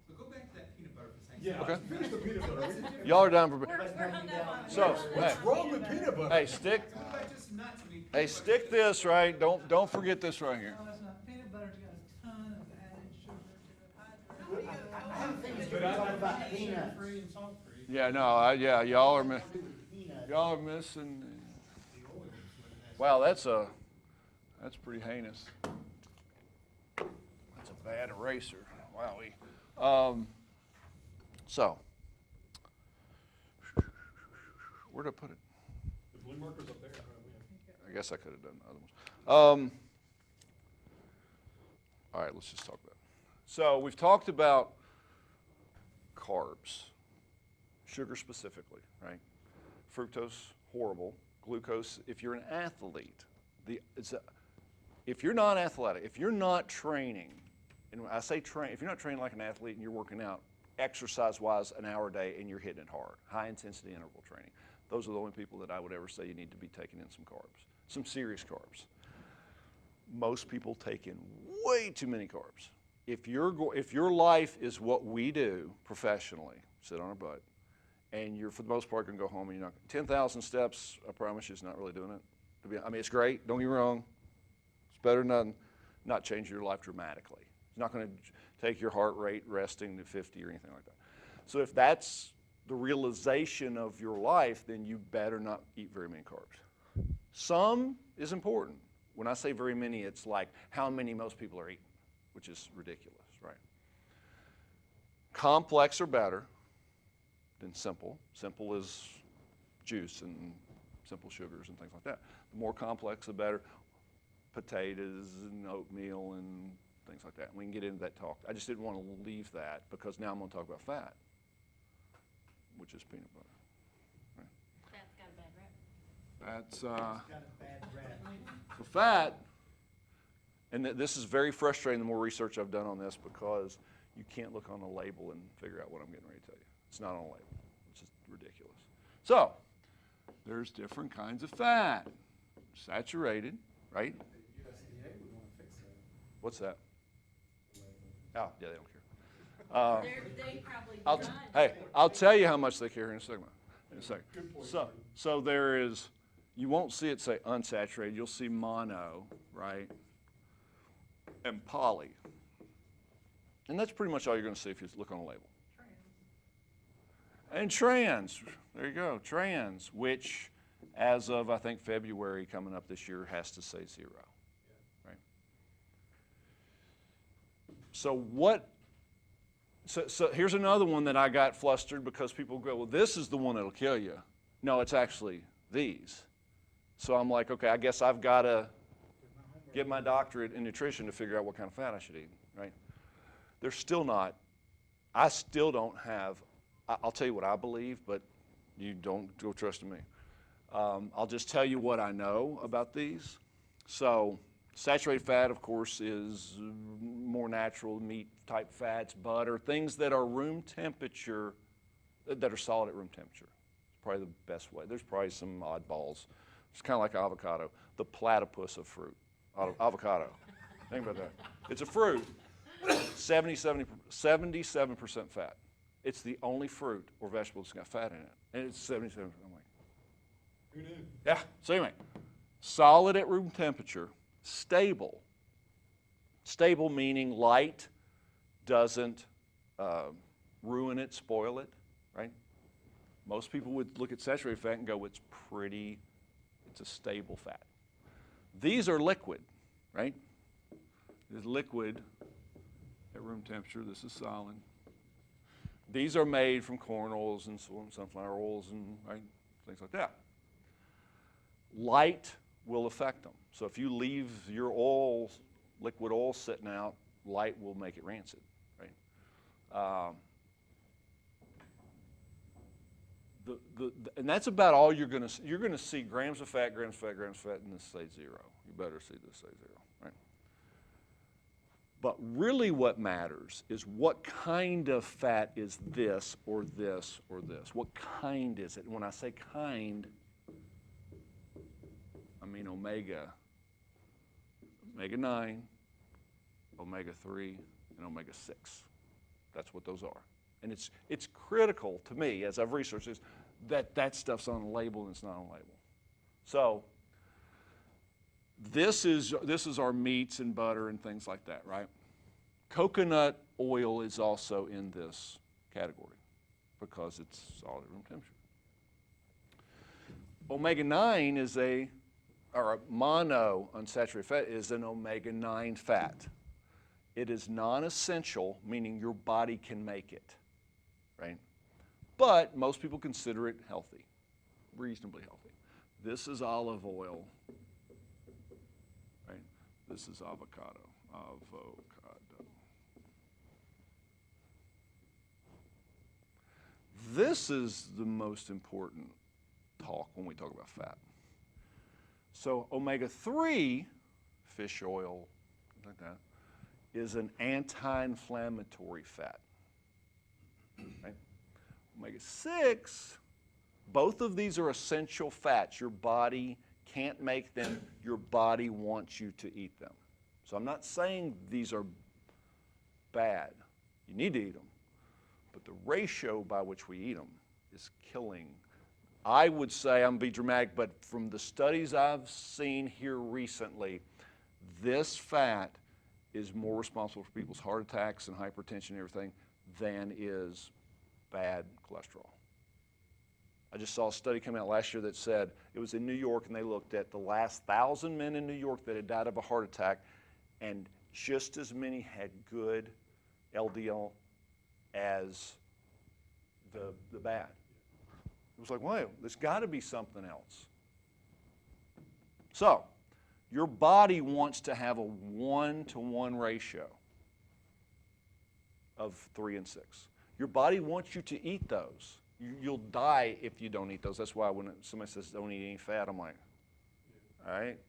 So go back to that peanut butter for a second. Yeah, Okay. finish the peanut butter. Y'all are down for. We're hung up on. So, What's hey, wrong with peanut butter? hey, stick. What about just nuts? I mean, Hey, peanut stick butter- this right. Don't forget this right here. No, it's not. Peanut butter's got a ton of added sugar to it. I'm thinking But you're talking about peanuts. Free and salt free. Yeah, no, yeah, y'all are Peanuts. y'all are missing. Wow, that's pretty heinous. That's a bad eraser. Wowee. So, where'd I put it? The blue marker's up there. I guess I could have done the other ones. All right, let's just talk about it. So we've talked about carbs, sugar specifically, right? Fructose, horrible. Glucose, if you're an athlete, if you're not athletic, if you're not training, and when I say train, if you're not training like an athlete and you're working out exercise-wise an hour a day and you're hitting it hard, high-intensity interval training, those are the only people that I would ever say you need to be taking in some carbs, some serious carbs. Most people take in way too many carbs. If your life is what we do professionally, sit on a butt, and you're for the most part going to go home and you're not 10,000 steps, I promise you, is not really doing it. I mean, it's great. Don't get me wrong. It's better than not change your life dramatically. It's not going to take your heart rate resting to 50 or anything like that. So if that's the realization of your life, then you better not eat very many carbs. Some is important. When I say very many, it's like how many most people are eating, which is ridiculous, right? Complex are better than simple. Simple is juice and simple sugars and things like that. The more complex, the better. Potatoes and oatmeal and things like that. We can get into that talk. I just didn't want to leave that because now I'm going to talk about fat, which is peanut butter. Fat's got a bad rap. Fat's, It's got a bad rap. so fat, and this is very frustrating the more research I've done on this because you can't look on the label and figure out what I'm getting ready to tell you. It's not on a label. It's just ridiculous. So, there's different kinds of fat. Saturated, right? USDA would wanna fix that. What's that? Oh, yeah, they don't care. They probably I'll do not. hey, I'll tell you how much they care in a second. Good point. So there is, you won't see it say unsaturated. You'll see mono, right? And poly. And that's pretty much all you're going to see if you look on a label. And trans, there you go, trans, which as of, I think, February coming up this year has to say 0, right? So here's another one that I got flustered because people go, well, this is the one that'll kill you. No, it's actually these. So I'm like, okay, I guess I've got to get my doctorate in nutrition to figure out what kind of fat I should eat, right? They're still not, I still don't have, I'll tell you what I believe, but you don't go trust me. I'll just tell you what I know about these. So saturated fat, of course, is more natural meat type fats, butter, things that are room temperature, that are solid at room temperature. It's probably the best way. There's probably some oddballs. It's kind of like avocado, the platypus of fruit. Avocado. Think about that. It's a fruit, 77% fat. It's the only fruit or vegetable that's got fat in it. And it's 77%. I'm like, Who knew? yeah. So anyway, solid at room temperature, stable. Stable meaning light doesn't ruin it, spoil it, right? Most people would look at saturated fat and go, it's a stable fat. These are liquid, right? This is liquid at room temperature. This is solid. These are made from corn oils and sunflower oils and right, things like that. Light will affect them. So if you leave your oil, liquid oil sitting out, light will make it rancid, right? And that's about all you're going to see grams of fat, and this say 0. You better see this say 0, right? But really what matters is what kind of fat is this or this or this? What kind is it? And when I say kind, I mean omega 9, omega 3, and omega 6. That's what those are. And it's critical to me, as I've researched this, that stuff's on a label and it's not on a label. So this is our meats and butter and things like that, right? Coconut oil is also in this category because it's solid at room temperature. Omega 9 is a mono unsaturated fat is an omega 9 fat. It is non-essential, meaning your body can make it, right? But most people consider it healthy, reasonably healthy. This is olive oil, right? This is avocado. This is the most important talk when we talk about fat. So omega 3, fish oil, things like that, is an anti-inflammatory fat. Right? Omega 6, both of these are essential fats. Your body can't make them. Your body wants you to eat them. So I'm not saying these are bad. You need to eat them. But the ratio by which we eat them is killing. I would say, I'm going to be dramatic, but from the studies I've seen here recently, this fat is more responsible for people's heart attacks and hypertension and everything than is bad cholesterol. I just saw a study come out last year that said, it was in New York, and they looked at the last 1,000 men in New York that had died of a heart attack, and just as many had good LDL as the bad. It was like, wow, there's got to be something else. So, your body wants to have a 1-to-1 ratio of 3 and 6. Your body wants you to eat those. You'll die if you don't eat those. That's why when somebody says don't eat any fat, I'm like, all right.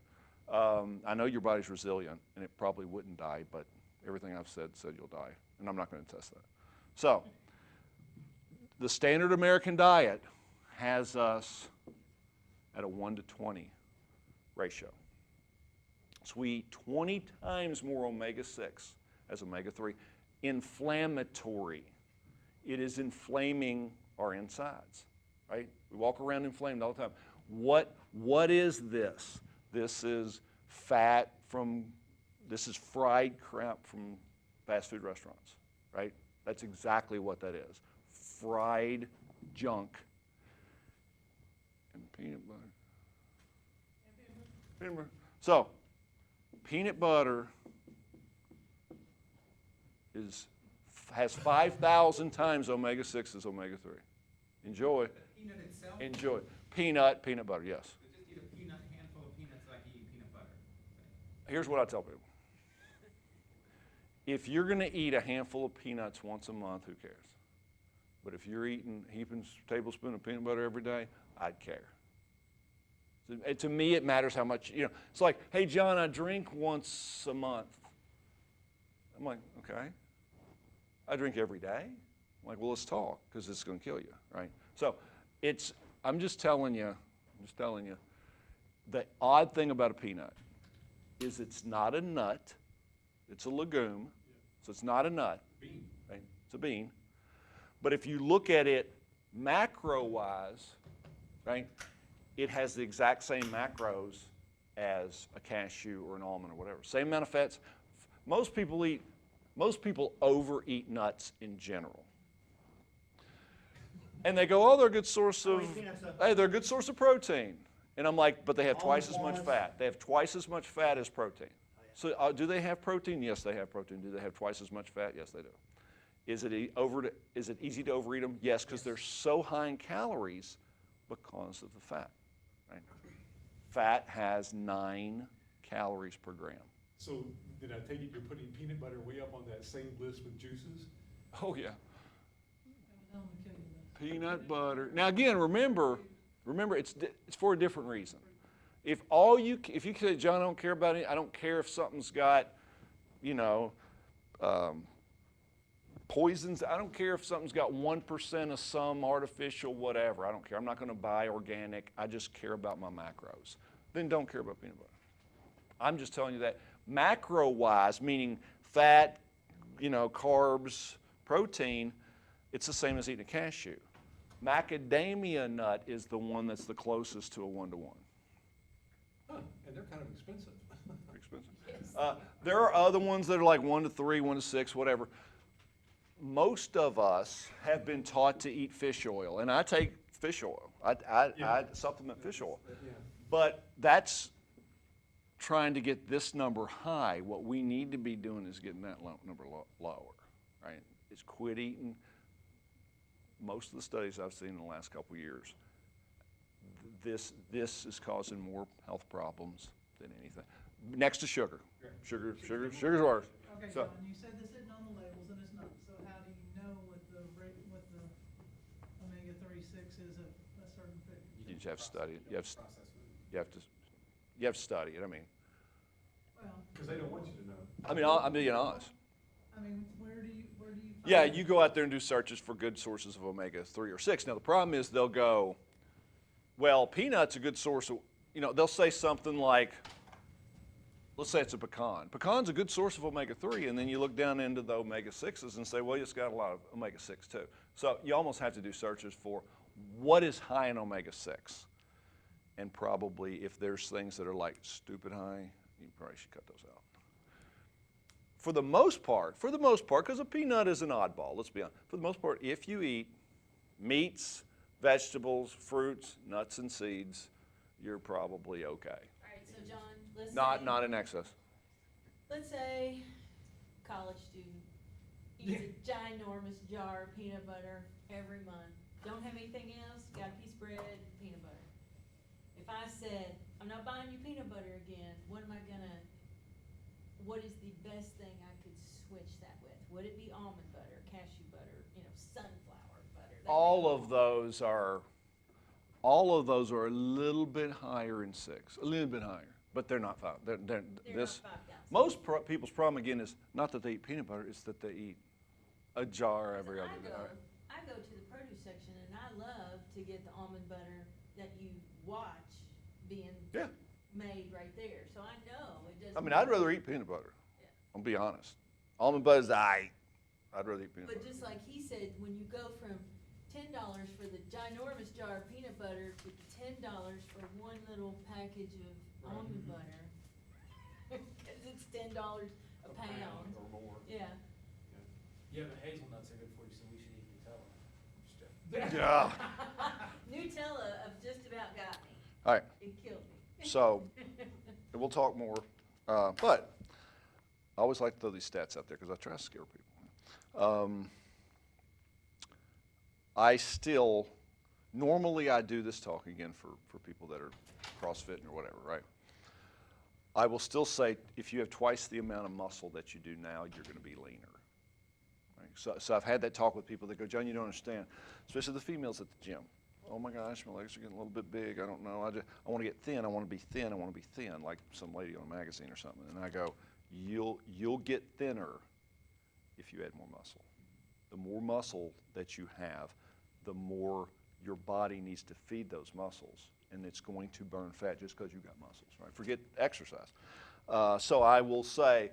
I know your body's resilient, and it probably wouldn't die, but everything I've said you'll die, and I'm not going to test that. So, the standard American diet has us at a 1 to 20 ratio. So we eat 20 times more omega-6 as omega-3. Inflammatory. It is inflaming our insides, right? We walk around inflamed all the time. What is this? This is fat this is fried crap from fast food restaurants, right? That's exactly what that is. Fried junk and peanut butter. Peanut butter. So, peanut butter has 5,000 times omega-6 as omega-3. Enjoy. The peanut itself? Enjoy. Peanut butter, yes. So just eat a handful of peanuts like you eat peanut butter. Here's what I tell people. If you're going to eat a handful of peanuts once a month, who cares? But if you're eating a heaping tablespoon of peanut butter every day, I'd care. So, to me, it matters how much, it's like, hey, John, I drink once a month. I'm like, okay. I drink every day. I'm like, well, let's talk, because it's going to kill you, right? So I'm just telling you, the odd thing about a peanut is it's not a nut, it's a legume, so it's not a nut, Bean. right? It's a bean. But if you look at it macro-wise, right, it has the exact same macros as a cashew or an almond or whatever. Same amount of fats. Most people overeat nuts in general. And they go, oh, they're a good source of, they're a good source of protein. And I'm like, but they have twice as much fat. They have twice as much fat as protein. So do they have protein? Yes, they have protein. Do they have twice as much fat? Yes, they do. Is it easy to overeat them? Yes, because they're so high in calories because of the fat. Right? Fat has 9 calories per gram. So did I take it you're putting peanut butter way up on that same list with juices? Oh yeah. That would kill you. Peanut butter. Now again, remember, it's for a different reason. If you say, John, I don't care about it. I don't care if something's got, poisons. I don't care if something's got 1% of some artificial whatever. I don't care. I'm not going to buy organic. I just care about my macros. Then don't care about peanut butter. I'm just telling you that macro-wise, meaning fat, carbs, protein, it's the same as eating a cashew. Macadamia nut is the one that's the closest to a 1-to-1. Huh, and they're kind of expensive. Pretty expensive. There are other ones that are like 1-to-3, 1-to-6, whatever. Most of us have been taught to eat fish oil, and I take fish oil. I supplement fish oil. Yeah. But that's trying to get this number high. What we need to be doing is getting that number lower, right? Is quit eating. Most of the studies I've seen in the last couple of years, this is causing more health problems than anything. Next to sugar. Sugar's worse. Okay, So, John, you said this isn't on the labels and it's not, so how do you know what the omega-3 6 is at a certain figure? you just have to study it. You have Processed food. to study it. I mean, Well, Because they don't want you to know. I'm being honest. I mean, where do you find? Yeah, you go out there and do searches for good sources of omega-3 or 6. Now, the problem is they'll go, well, peanut's a good source of, they'll say something like, let's say it's a pecan. Pecan's a good source of omega-3, and then you look down into the omega-6s and say, well, it's got a lot of omega-6 too. So you almost have to do searches for what is high in omega-6. And probably if there's things that are like stupid high, you probably should cut those out. For the most part, because a peanut is an oddball, let's be honest. For the most part, if you eat meats, vegetables, fruits, nuts, and seeds, you're probably okay. All right, so John, let's Not in excess. Let's say college student eats a ginormous jar of peanut butter every month. Don't have anything else, got a piece of bread, peanut butter. If I said, I'm not buying you peanut butter again, what is the best thing I could switch that with? Would it be almond butter, cashew butter, sunflower butter? all of those are a little bit higher in 6, a little bit higher, but they're not 5. They're This, not 5,000. most people's problem again is not that they eat peanut butter, it's that they eat a jar every other day. I go to the produce section and I love to get the almond butter that you watch being Yeah. made right there. So I know it doesn't. I mean, I'd rather eat peanut butter. Yeah. I'll be honest. Almond butter's I'd rather eat peanut But butter. just like he said, when you go from $10 for the ginormous jar of peanut butter to $10 for one little package of almond butter, because it's $10 a pound. Or more. Yeah. Yeah, but hazelnuts are good for you, so we should eat Nutella. Just joking. Yeah. Nutella have just about got me. All right. It killed me. So we'll talk more, but I always like to throw these stats out there because I try to scare people. Normally I do this talk again for people that are CrossFitting or whatever, right? I will still say if you have twice the amount of muscle that you do now, you're going to be leaner. Right? So I've had that talk with people that go, John, you don't understand, especially the females at the gym. Oh my gosh, my legs are getting a little bit big. I don't know. I want to get thin. I want to be thin. I want to be thin, like some lady on a magazine or something. And I go, you'll get thinner if you add more muscle. The more muscle that you have, the more your body needs to feed those muscles, and it's going to burn fat just because you got muscles, right? Forget exercise. So I will say,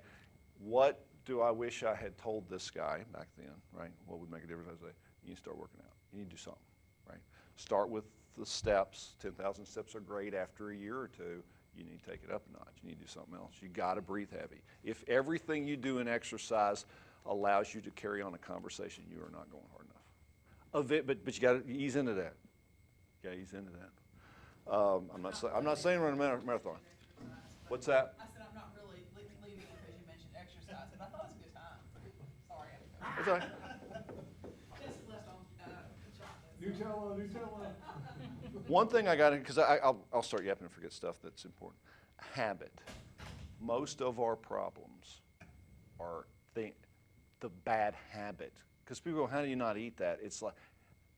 what do I wish I had told this guy back then, right? What would make a difference? I say, you need to start working out. You need to do something, right? Start with the steps. 10,000 steps are great. After a year or two, you need to take it up a notch. You need to do something else. You got to breathe heavy. If everything you do in exercise allows you to carry on a conversation, you are not going hard enough. But you got to ease into that. You got to ease into that. I'm not saying run a marathon. What's that? I said I'm not really leaving because you mentioned exercise, and I thought it was a good time. Sorry. That's all right. Just left on, chocolate. Nutella. One thing I got to, because I'll start yapping and forget stuff that's important. Habit. Most of our problems are the bad habit. Because people go, how do you not eat that? It's like,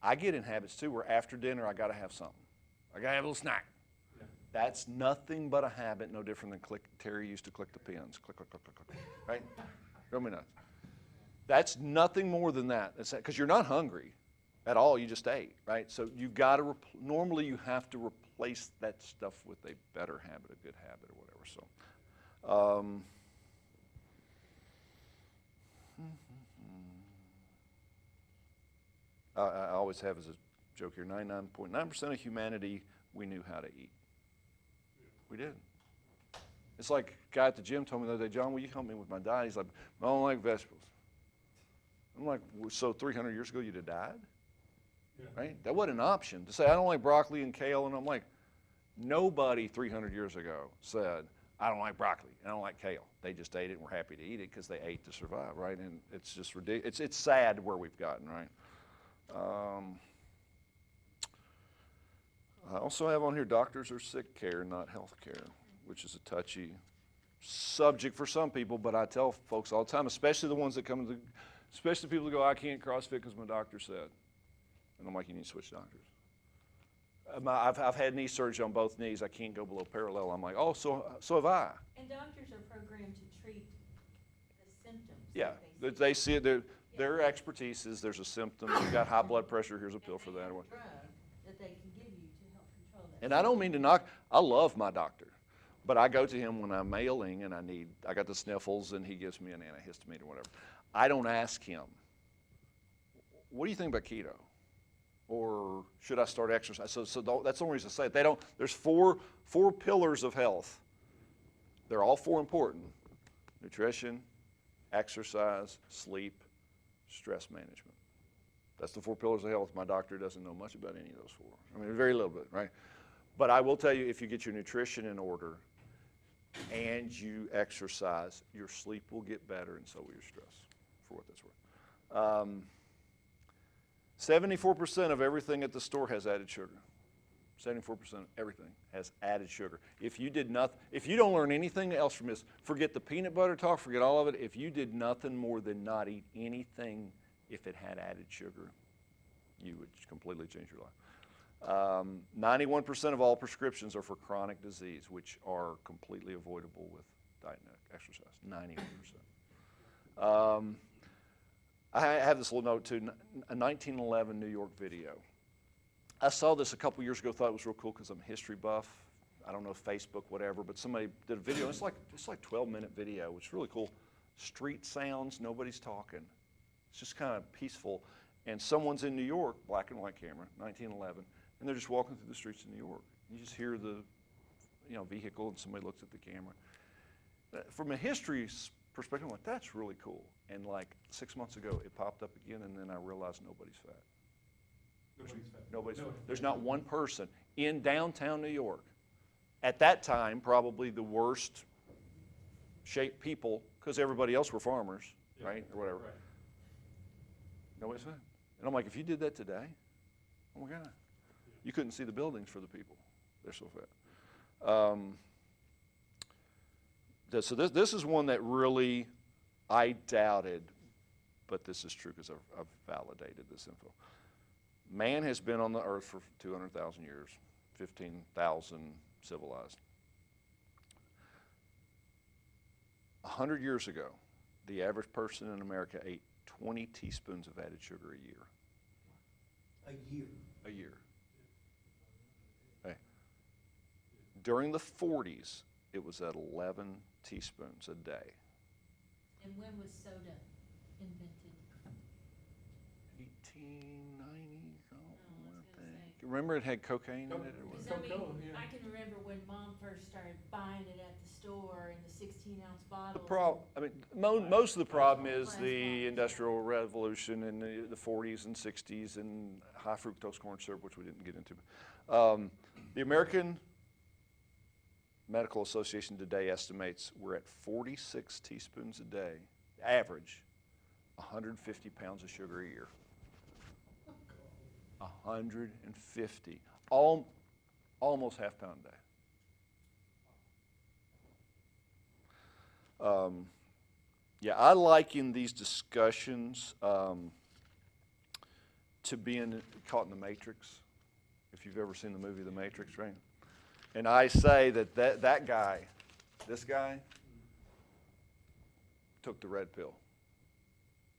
I get in habits too where after dinner I got to have something. I got to have a little snack. Yeah. That's nothing but a habit, no different than Terry used to click the pins. Click, click, click, click, click. Right? Drove me nuts. That's nothing more than that. Because you're not hungry at all, you just ate, right? So you got to, normally you have to replace that stuff with a better habit, a good habit or whatever. So, I always have as a joke here, 99.9% of humanity, we knew how to eat. We did. It's like a guy at the gym told me the other day, John, will you help me with my diet? He's like, I don't like vegetables. I'm like, so 300 years ago you'd have died? Yeah. Right? That wasn't an option. To say, I don't like broccoli and kale, and I'm like, nobody 300 years ago said, I don't like broccoli, I don't like kale. They just ate it and were happy to eat it because they ate to survive, right? And it's just ridiculous. It's sad where we've gotten, right? I also have on here doctors are sick care, not health care, which is a touchy subject for some people, but I tell folks all the time, especially the ones that come to, especially people that go, I can't CrossFit because my doctor said. And I'm like, you need to switch doctors. I've had knee surgery on both knees. I can't go below parallel. I'm like, oh, so have I. And doctors are programmed to treat the symptoms. Yeah, that they see it. Their expertise is there's a symptom. You've got high blood pressure. Here's a pill for that. And they have a drug that they can give you to help control that. And I don't mean to knock. I love my doctor, but I go to him when I'm ailing and I got the sniffles, and he gives me an antihistamine or whatever. I don't ask him, what do you think about keto? Or should I start exercise? So that's the only reason I say it. They don't. There's four pillars of health. They're all four important: nutrition, exercise, sleep, stress management. That's the four pillars of health. My doctor doesn't know much about any of those four. I mean, very little bit, right? But I will tell you, if you get your nutrition in order and you exercise, your sleep will get better, and so will your stress, for what that's worth. 74% of everything at the store has added sugar. 74% of everything has added sugar. If you don't learn anything else from this, forget the peanut butter talk, forget all of it. If you did nothing more than not eat anything if it had added sugar, you would completely change your life. 91% of all prescriptions are for chronic disease, which are completely avoidable with diet and exercise. 91%. I have this little note too. A 1911 New York video. I saw this a couple years ago. Thought it was real cool because I'm a history buff. I don't know, Facebook, whatever, but somebody did a video. It's like 12-minute video. It's really cool. Street sounds, nobody's talking. It's just kind of peaceful. And someone's in New York, black and white camera, 1911, and they're just walking through the streets of New York. You just hear the, vehicle, and somebody looks at the camera. From a history perspective, I'm like, that's really cool. And like 6 months ago, it popped up again, and then I realized nobody's fat. Nobody's fat. There's not one person in downtown New York. At that time, probably the worst shaped people, because everybody else were farmers, right, or whatever. Right. Nobody's fat. And I'm like, if you did that today, oh my God, you couldn't see the buildings for the people. They're so fat. So this is one that really I doubted, but this is true because I've validated this info. Man has been on the earth for 200,000 years, 15,000 civilized. 100 years ago, the average person in America ate 20 teaspoons of added sugar a year. A year. A year. Okay. During the 40s, it was at 11 teaspoons a day. And when was soda invented? 1890. Oh, I was gonna say. Remember it had cocaine in it? Or Because what? I mean, Cocoa, yeah. I can remember when Mom first started buying it at the store in the 16-ounce bottles. Most of the problem is Glass the bottles. Industrial Revolution in the 40s and 60s and high fructose corn syrup, which we didn't get into. The American Medical Association today estimates we're at 46 teaspoons a day, average, 150 pounds of sugar a year. 150, almost half pound a day. I liken these discussions to being caught in the Matrix. If you've ever seen the movie The Matrix, right? And I say that guy, this guy, took the red pill.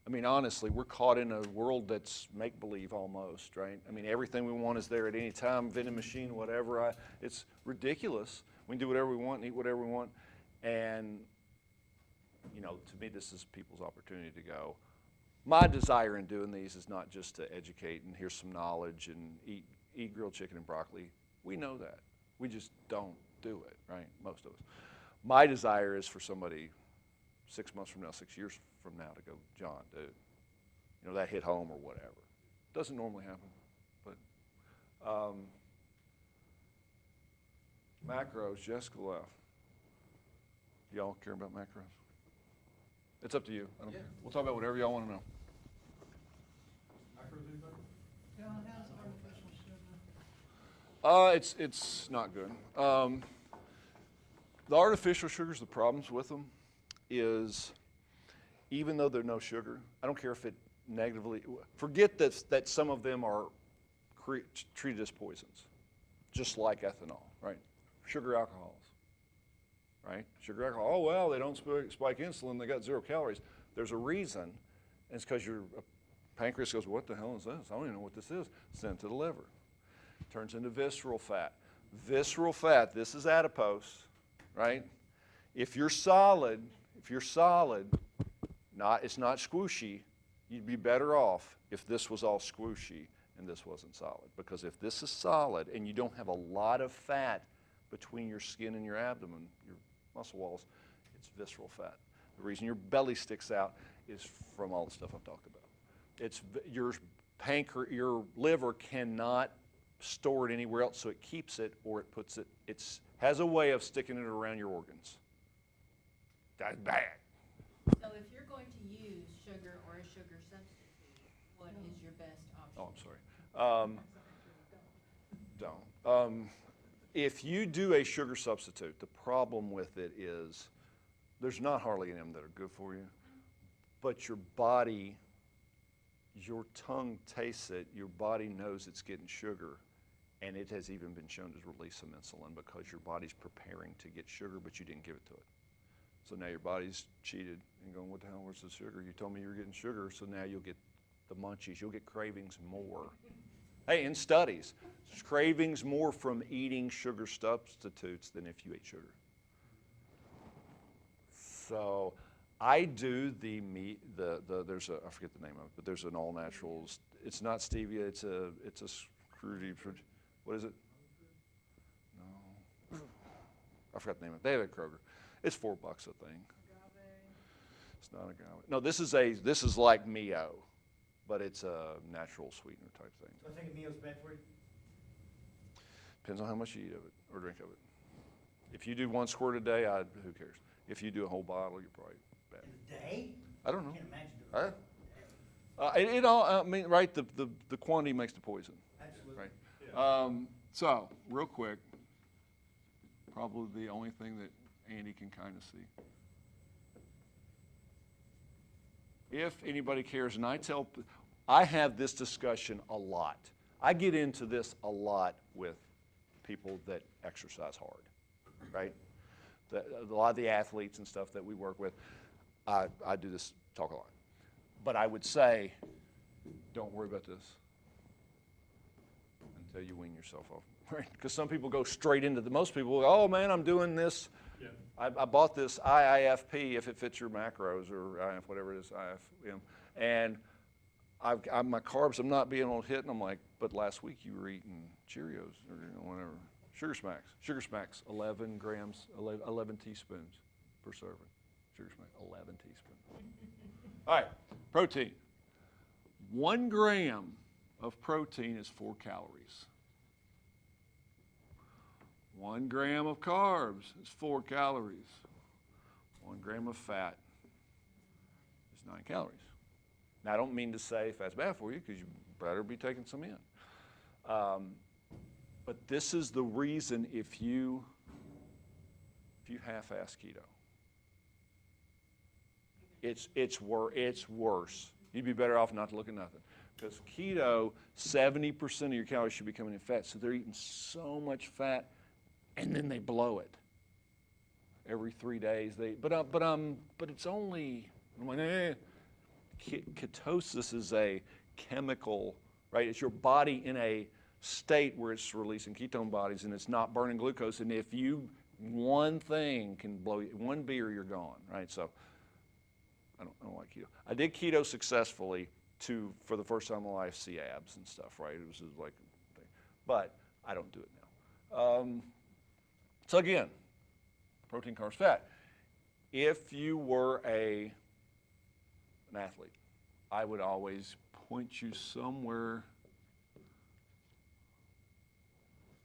I mean, honestly, we're caught in a world that's make-believe almost, right? I mean, everything we want is there at any time, vending machine, whatever. It's ridiculous. We can do whatever we want and eat whatever we want. And, to me, this is people's opportunity to go. My desire in doing these is not just to educate and here's some knowledge and eat grilled chicken and broccoli. We know that. We just don't do it, right? Most of us. My desire is for somebody 6 months from now, 6 years from now to go, John, dude, that hit home or whatever. Doesn't normally happen, but macros, Jessica left. Y'all care about macros? It's up to you. I don't care. We'll talk about whatever y'all want to know. Macros, anybody? John, how's artificial sugar? It's not good. The artificial sugars, the problems with them is even though they're no sugar, I don't care if it negatively, forget that some of them are treated as poisons, just like ethanol, right? Sugar alcohols, right? Sugar alcohol, oh, well, they don't spike insulin, they got 0 calories. There's a reason, and it's because your pancreas goes, what the hell is this? I don't even know what this is. Sent to the liver. Turns into visceral fat. Visceral fat, this is adipose, right? If you're solid, it's not squishy, you'd be better off if this was all squishy and this wasn't solid. Because if this is solid and you don't have a lot of fat between your skin and your abdomen, your muscle walls, it's visceral fat. The reason your belly sticks out is from all the stuff I've talked about. It's your liver cannot store it anywhere else, so it keeps it or it puts it, has a way of sticking it around your organs. That's bad. So if you're going to use sugar or a sugar substitute, what is your best option? Oh, I'm sorry. Don't. If you do a sugar substitute, the problem with it is there's not hardly any of them that are good for you, but your body your tongue tastes it, your body knows it's getting sugar, and it has even been shown to release some insulin because your body's preparing to get sugar, but you didn't give it to it. So now your body's cheated and going, what the hell, where's the sugar? You told me you were getting sugar, so now you'll get the munchies, you'll get cravings more. Hey, in studies, cravings more from eating sugar substitutes than if you ate sugar. So I do the meat, there's a, I forget the name of it, but there's an all naturals. It's not stevia, it's a fruity, what is it? No, I forgot the name of it. They have it at Kroger. It's $4 a thing. It's not agave. No, this is like Mio, but it's a natural sweetener type thing. So I think a meal's bad for you? Depends on how much you eat of it or drink of it. If you do 1 squirt a day, who cares? If you do a whole bottle, you're probably bad. In a day? I don't know. I can't imagine doing that. It all, I mean, right, the quantity makes the poison, Absolutely. right? So, real quick, probably the only thing that Andy can kind of see. If anybody cares, and I have this discussion a lot. I get into this a lot with people that exercise hard, right? A lot of the athletes and stuff that we work with, I do this talk a lot. But I would say, don't worry about this until you wean yourself off, right? Because some people go straight into most people go, oh man, I'm doing this. Yeah. I bought this IIFP if it fits your macros, or IF, whatever it is, IFM. And my carbs, I'm not being able to hit, and I'm like, but last week you were eating Cheerios or whatever. Sugar Smacks, 11 grams, 11 teaspoons per serving. Sugar Smacks, 11 teaspoons. All right, protein. 1 gram of protein is 4 calories. 1 gram of carbs is 4 calories. 1 gram of fat is 9 calories. Now, I don't mean to say fat's bad for you, because you better be taking some in. But this is the reason if you half-ass keto, it's worse. You'd be better off not to look at nothing. Because keto, 70% of your calories should be coming in fat, so they're eating so much fat, and then they blow it every 3 days. But it's only, I'm like, ketosis is a chemical, right? It's your body in a state where it's releasing ketone bodies and it's not burning glucose. And if one thing can blow you, 1 beer, you're gone, right? So I don't like keto. I did keto successfully for the first time in my life, see abs and stuff, right? It was just like, but I don't do it now. So again, protein, carbs, fat. If you were an athlete, I would always point you somewhere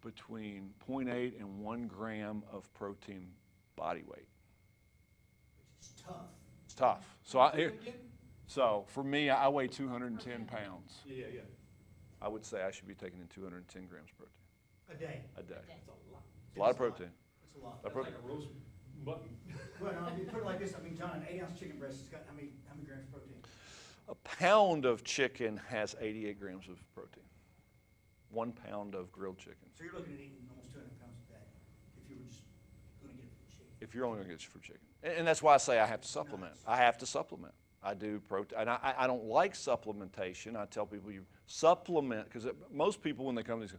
between 0.8 and 1 gram of protein body weight. Which is tough. It's tough. So for me, I weigh 210 pounds. Yeah. I would say I should be taking in 210 grams of protein A day. a day. That's a lot. It's a lot of protein. It's a lot. That's like a roast mutton. Well, no, you put it like this, I mean, John, an 8-ounce chicken breast has got how many grams of protein? A pound of chicken has 88 grams of protein. 1 pound of grilled chicken. So you're looking at eating almost 200 pounds a day if you were just going to get it for chicken. If you're only going to get it for chicken. And that's why I say I have to supplement. I have to supplement. I do protein, and I don't like supplementation. I tell people you supplement, because most people when they come to these go,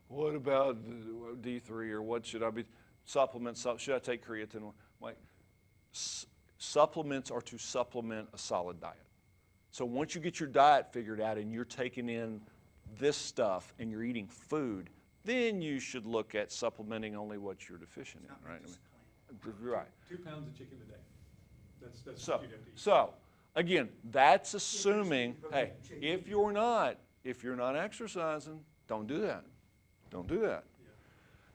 what about D3 or what should I be, supplements, should I take creatine? Like, supplements are to supplement a solid diet. So once you get your diet figured out and you're taking in this stuff and you're eating food, then you should look at supplementing only what you're deficient in, right? Right. 2 pounds of chicken a day. That's So, what you'd have to eat. so again, that's assuming, hey, if you're not exercising, don't do that. Don't do that. Yeah.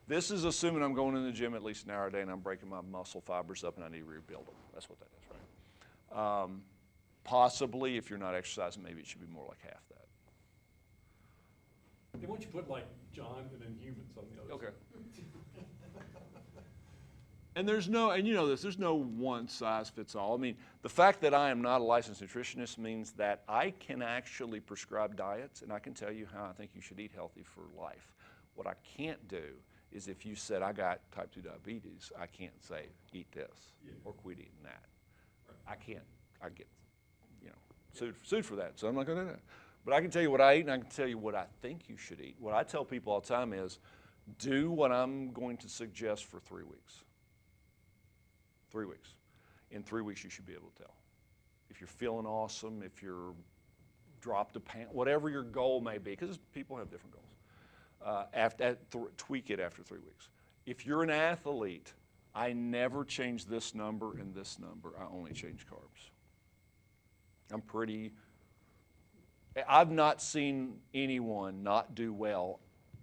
This is assuming I'm going in the gym at least an hour a day and I'm breaking my muscle fibers up and I need to rebuild them. That's what that is, right? Possibly, if you're not exercising, maybe it should be more like half that. And once you put like John and then humans on the other Okay. side. And there's no, and you know this, there's no one size fits all. I mean, the fact that I am not a licensed nutritionist means that I can actually prescribe diets and I can tell you how I think you should eat healthy for life. What I can't do is if you said I got type 2 diabetes, I can't say eat this or quit eating that. I can't, I get, you know, sued for that, so I'm not gonna do that. But I can tell you what I eat and I can tell you what I think you should eat. What I tell people all the time is do what I'm going to suggest for 3 weeks. 3 weeks. In 3 weeks, you should be able to tell. If you're feeling awesome, if you're dropped a pant, whatever your goal may be, because people have different goals. Tweak it after 3 weeks. If you're an athlete, I never change this number and this number. I only change carbs. I've not seen anyone not do well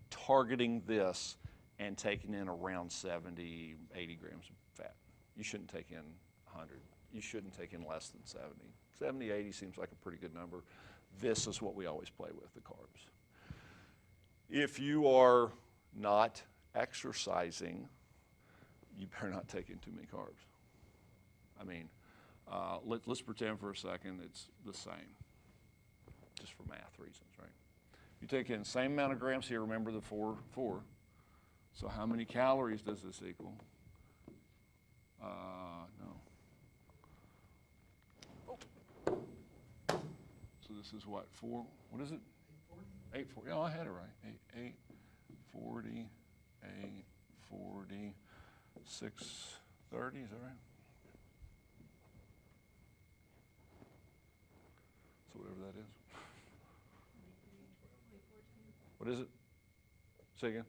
targeting this and taking in around 70, 80 grams of fat. You shouldn't take in 100. You shouldn't take in less than 70. 70, 80 seems like a pretty good number. This is what we always play with, the carbs. If you are not exercising, you better not take in too many carbs. I mean, let's pretend for a second it's the same, just for math reasons, right? You take in the same amount of grams here, remember the 4. So how many calories does this equal? No. So this is what, 4, what is it? 840. Yeah, I had it right. 840, 840, 630, is that right? So whatever that is. What is it? Say again.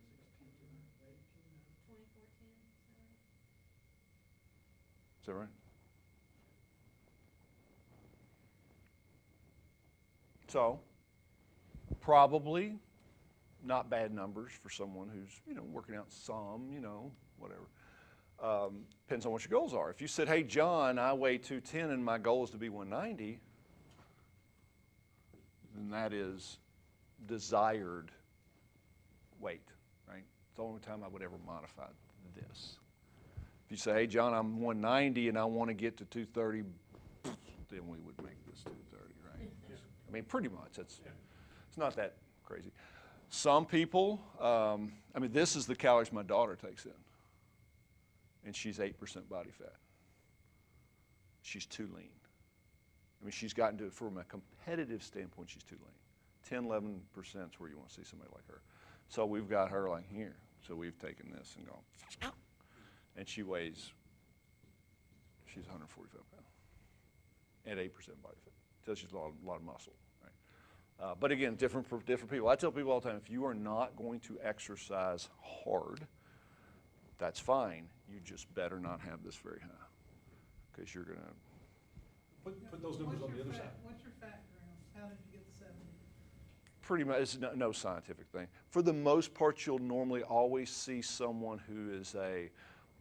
2410, Is that right? So, probably not bad numbers for someone who's, you know, working out some, you know, whatever. Depends on what your goals are. If you said, hey, John, I weigh 210 and my goal is to be 190, then that is desired weight, right? It's the only time I would ever modify this. If you say, hey, John, I'm 190 and I want to get to 230, then we would make this 230, right? I mean, pretty much. It's not that crazy. Some people, I mean, this is the calories my daughter takes in, and she's 8% body fat. She's too lean. I mean, she's gotten to it from a competitive standpoint, she's too lean. 10, 11% is where you want to see somebody like her. So we've got her like here. So we've taken this and gone, and she's 145 pounds at 8% body fat. So she's a lot of muscle, right? But again, different for different people. I tell people all the time, if you are not going to exercise hard, that's fine. You just better not have this very high, because you're going to. Put those numbers on the other side. What's your fat grams? How did you get the 70? Pretty much, it's no scientific thing. For the most part, you'll normally always see someone who is a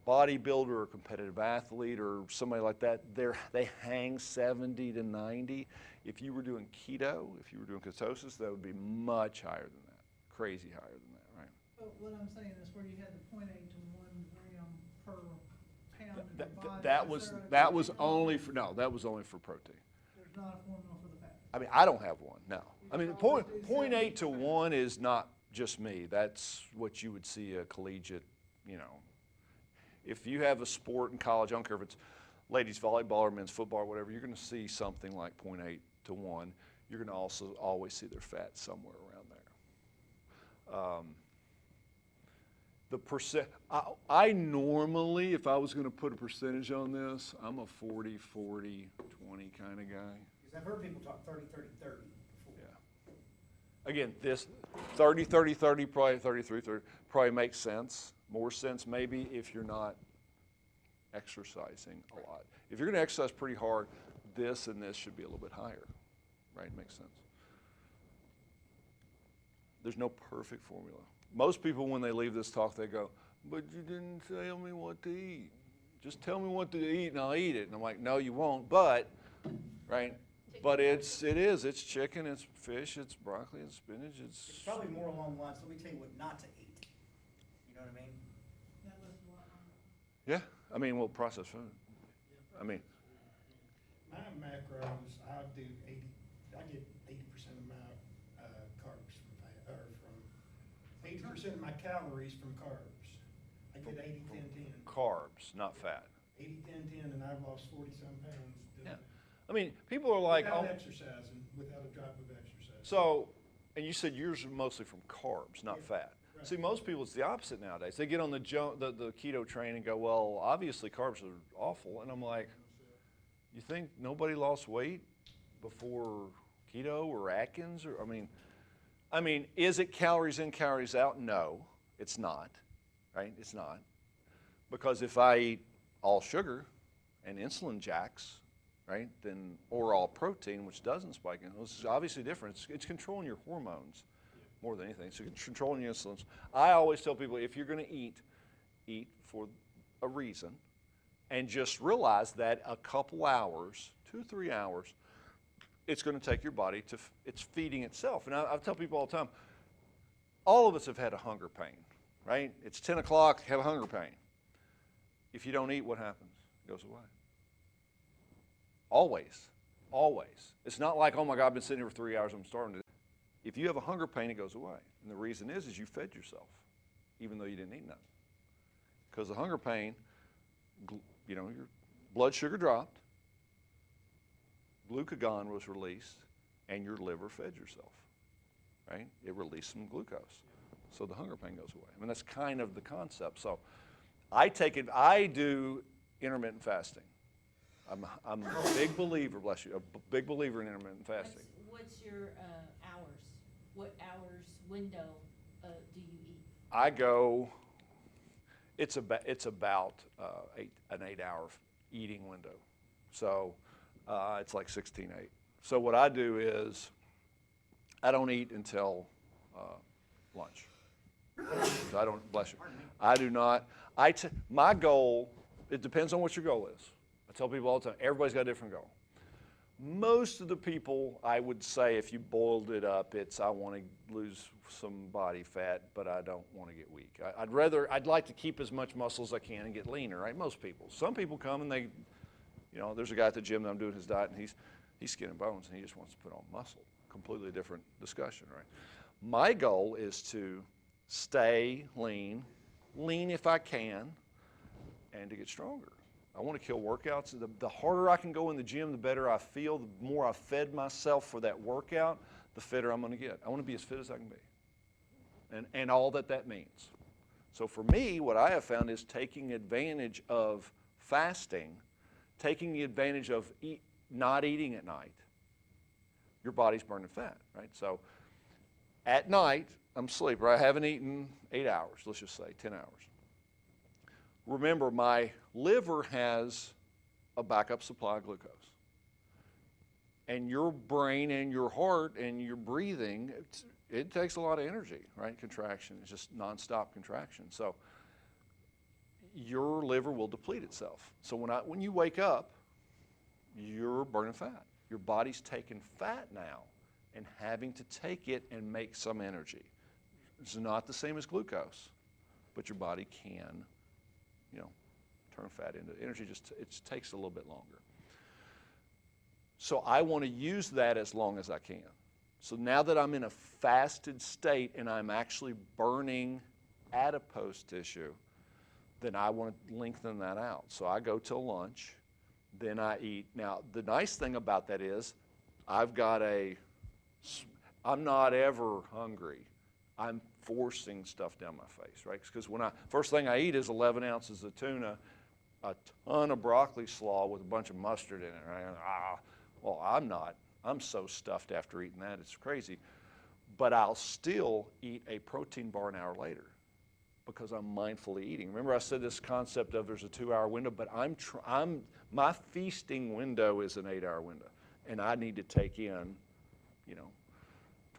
bodybuilder or competitive athlete or somebody like that. They hang 70 to 90. If you were doing keto, if you were doing ketosis, that would be much higher than that, crazy higher than that, right? But what I'm saying is where you had the 0.8 to 1 gram per pound of your body. That was only for protein. There's not a formula for the fat. I mean, I don't have one, no. I mean, 0.8 to 1 is not just me. That's what you would see a collegiate, you know. If you have a sport in college, I don't care if it's ladies volleyball or men's football or whatever, you're going to see something like 0.8 to 1. You're going to also always see their fat somewhere around there. The percent, I normally, if I was going to put a percentage on this, I'm a 40, 40, 20 kind of guy. Because I've heard people talk 30, 30, 30 before. Yeah. Again, this 30, 30, 30, probably 33, 30, probably makes sense. More sense maybe if you're not exercising a lot. If you're going to exercise pretty hard, this and this should be a little bit higher, right? Makes sense. There's no perfect formula. Most people, when they leave this talk, they go, but you didn't tell me what to eat. Just tell me what to eat and I'll eat it. And I'm like, no, you won't, but, right? But it's chicken, it's fish, it's broccoli, it's spinach, It's probably more along the lines, let me tell you what not to eat. You know what I mean? That lists a lot on yeah. I mean, well, processed food. I mean, My macros, I get 80% of my carbs from fat, or from 80% of my calories from carbs. I get 80-10-10. carbs, not fat. 80-10-10, and I've lost 40-some pounds doing Yeah. it. I mean, people are like, Without oh, exercising, without a drop of exercise. so, and you said yours are mostly from carbs, not Yeah, fat. right. See, most people, it's the opposite nowadays. They get on the keto train and go, well, obviously carbs are awful. And I'm like, you think nobody lost weight before keto or Atkins? Or I mean, is it calories in, calories out? No, it's not, right? It's not. Because if I eat all sugar and insulin jacks, right, then, or all protein, which doesn't spike in, it's obviously different. It's controlling your hormones more than anything. So it's controlling your insulins. I always tell people, if you're going to eat for a reason, and just realize that a couple hours, 2-3 hours, it's going to take your body to, it's feeding itself. And I tell people all the time, all of us have had a hunger pain, right? It's 10 o'clock, have a hunger pain. If you don't eat, what happens? It goes away. Always, always. It's not like, oh my God, I've been sitting here for 3 hours, I'm starving to. If you have a hunger pain, it goes away. And the reason is you fed yourself, even though you didn't eat nothing. Because the hunger pain, you know, your blood sugar dropped, glucagon was released, and your liver fed yourself, right? It released some glucose. So the hunger pain goes away. I mean, that's kind of the concept. So I do intermittent fasting. I'm a big believer, bless you, a big believer in intermittent fasting. What's your hours? What hours window do you eat? I go, it's about an 8-hour eating window. So it's like 16-8. So what I do is I don't eat until lunch. I don't, bless you. I do not. My goal, it depends on what your goal is. I tell people all the time, everybody's got a different goal. Most of the people, I would say, if you boiled it up, it's I want to lose some body fat, but I don't want to get weak. I'd like to keep as much muscle as I can and get leaner, right? Most people. Some people come and they, you know, there's a guy at the gym that I'm doing his diet, and he's skin and bones, and he just wants to put on muscle. Completely different discussion, right? My goal is to stay lean if I can, and to get stronger. I want to kill workouts. The harder I can go in the gym, the better I feel. The more I fed myself for that workout, the fitter I'm going to get. I want to be as fit as I can be, and all that means. So for me, what I have found is taking advantage of fasting, taking the advantage of not eating at night. Your body's burning fat, right? So at night, I'm asleep, or I haven't eaten 8 hours, let's just say 10 hours. Remember, my liver has a backup supply of glucose. And your brain and your heart and your breathing, it takes a lot of energy, right? Contraction, it's just nonstop contraction. So your liver will deplete itself. So when you wake up, you're burning fat. Your body's taking fat now and having to take it and make some energy. It's not the same as glucose, but your body can, you know, turn fat into energy. It takes a little bit longer. So I want to use that as long as I can. So now that I'm in a fasted state and I'm actually burning adipose tissue, then I want to lengthen that out. So I go till lunch, then I eat. Now, the nice thing about that is I'm not ever hungry. I'm forcing stuff down my face, right? Because first thing I eat is 11 ounces of tuna, a ton of broccoli slaw with a bunch of mustard in it, right? Well, I'm so stuffed after eating that, it's crazy. But I'll still eat a protein bar an hour later because I'm mindfully eating. Remember I said this concept of there's a 2-hour window, but my feasting window is an 8-hour window. And I need to take in, you know,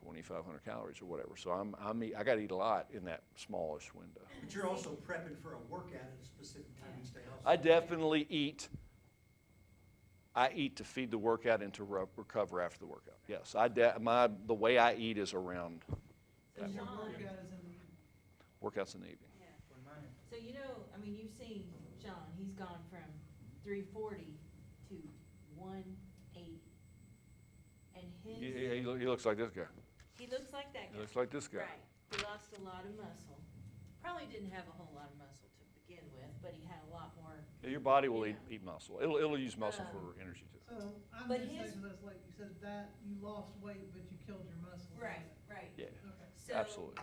2,500 calories or whatever. So I got to eat a lot in that smallish window. But you're also prepping for a workout at a specific time each day also. I definitely eat. I eat to feed the workout and to recover after the workout. Yes, the way I eat is around So that your workout. workout is in the evening. Workouts in the evening. Yeah. When my So I mean, you've seen Sean, he's gone from 340 to 180. And He looks like this guy. he looks like that He guy. looks like this guy. Right. He lost a lot of muscle. Probably didn't have a whole lot of muscle to begin with, but he had a lot more. Yeah, your body will Yeah. eat muscle. It'll use muscle for energy too. So I'm But just his- saying, that's like you said, that you lost weight, but you killed your muscle. Right, right. Yeah, Okay. So absolutely.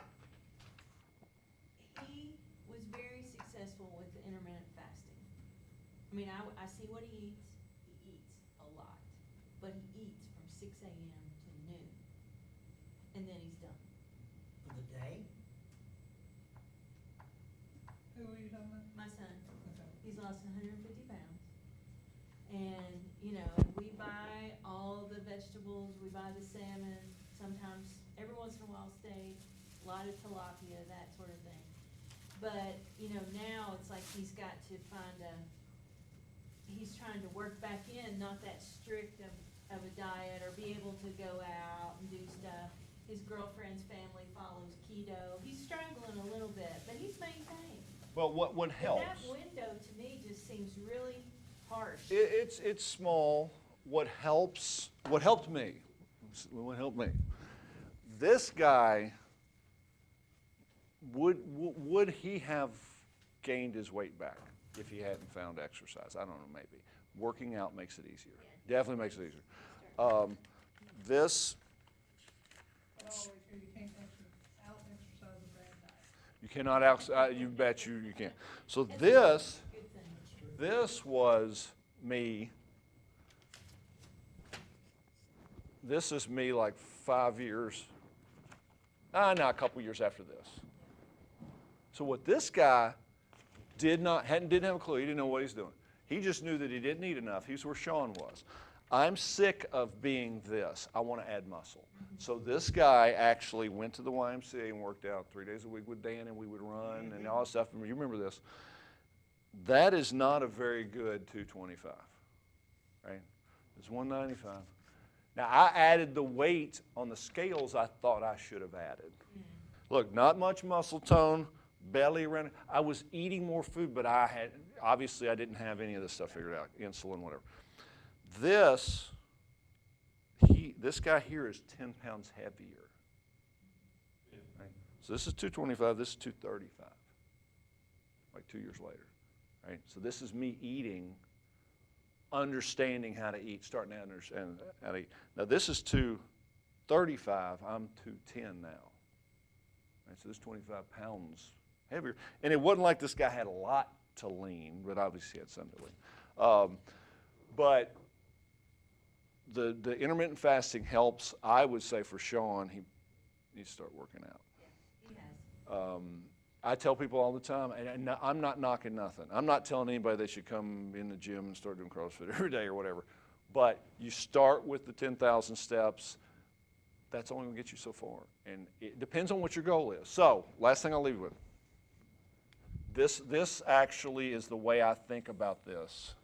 he was very successful with the intermittent fasting. I mean, I see what he eats. He eats a lot, but he eats from 6 a.m. to noon, and then he's done. For the day? Who are you talking about? My son, Okay. he's lost 150 pounds. And, we buy all the vegetables, we buy the salmon, sometimes, every once in a while steak, a lot of tilapia, that sort of thing. But, now it's like he's got to he's trying to work back in, not that strict of a diet, or be able to go out and do stuff. His girlfriend's family follows keto. He's struggling a little bit, but he's maintained. Well, what But helps? that window to me just seems really harsh. It's small. What helped me, this guy, would he have gained his weight back if he hadn't found exercise? I don't know, maybe. Working out makes it easier. Definitely makes it easier. This, But always here, you can't out-exercise a bad diet. you cannot you bet you can. So That's this, a good thing. this was me. This is me like 5 years, a couple years after this. So what this guy didn't have a clue. He didn't know what he's doing. He just knew that he didn't eat enough. He's where Sean was. I'm sick of being this. I want to add muscle. So this guy actually went to the YMCA and worked out 3 days a week with Dan, and we would run and all that stuff. You remember this. That is not a very good 225, right? It's 195. Now, I added the weight on the scales I thought I should have added. Look, not much muscle tone, belly around. I was eating more food, but obviously I didn't have any of this stuff figured out, insulin, whatever. This guy here is 10 pounds heavier. Right? So this is 225, this is 235, like 2 years later. Right? So this is me eating, understanding how to eat, starting to understand how to eat. Now this is 235, I'm 210 now. Right? So this is 25 pounds heavier. And it wasn't like this guy had a lot to lean, but obviously he had some to lean. But the intermittent fasting helps. I would say for Sean, he needs to start working out. He has. I tell people all the time, and I'm not knocking nothing. I'm not telling anybody they should come in the gym and start doing CrossFit every day or whatever. But you start with the 10,000 steps. That's only going to get you so far. And it depends on what your goal is. So, last thing I'll leave you with. This actually is the way I think about this.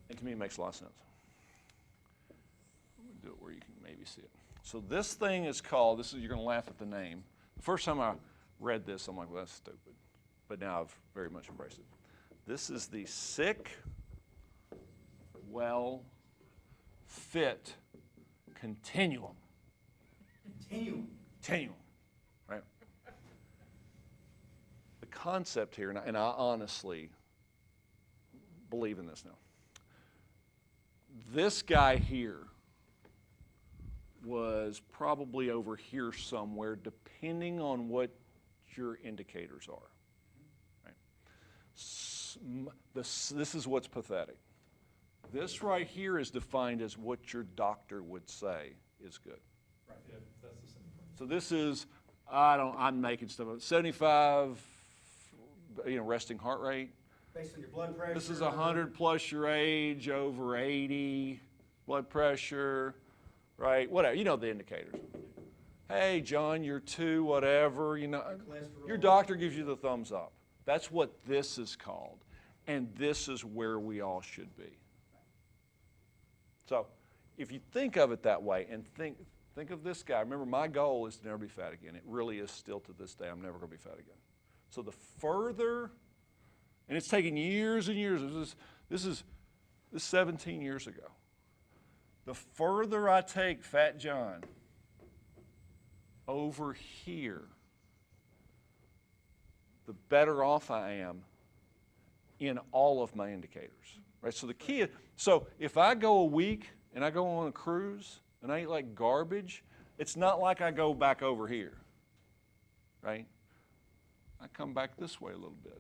And to me, it makes a lot of sense. I'm going to do it where you can maybe see it. So this thing is called, you're going to laugh at the name. The first time I read this, I'm like, well, that's stupid. But now I've very much embraced it. This is the Sick, Well, Fit Continuum. Continuum, right? The concept here, and I honestly believe in this now. This guy here was probably over here somewhere, depending on what your indicators are. Right? This is what's pathetic. This right here is defined as what your doctor would say is good. Right, yeah, that's the same. So this is, I'm making stuff up, 75, resting heart rate. Based on your blood pressure? This is 100 plus your age, over 80, blood pressure, right? Whatever, the indicators. Hey, John, you're 2, whatever, Cholesterol. your doctor gives you the thumbs up. That's what this is called. And this is where we all should be. So if you think of it that way and think Think of this guy. Remember, my goal is to never be fat again. It really is still to this day. I'm never going to be fat again. So the further, and it's taken years and years. This is 17 years ago. The further I take Fat John over here, the better off I am in all of my indicators. Right? So the key is, so if I go a week and I go on a cruise and I eat like garbage, it's not like I go back over here. Right? I come back this way a little bit.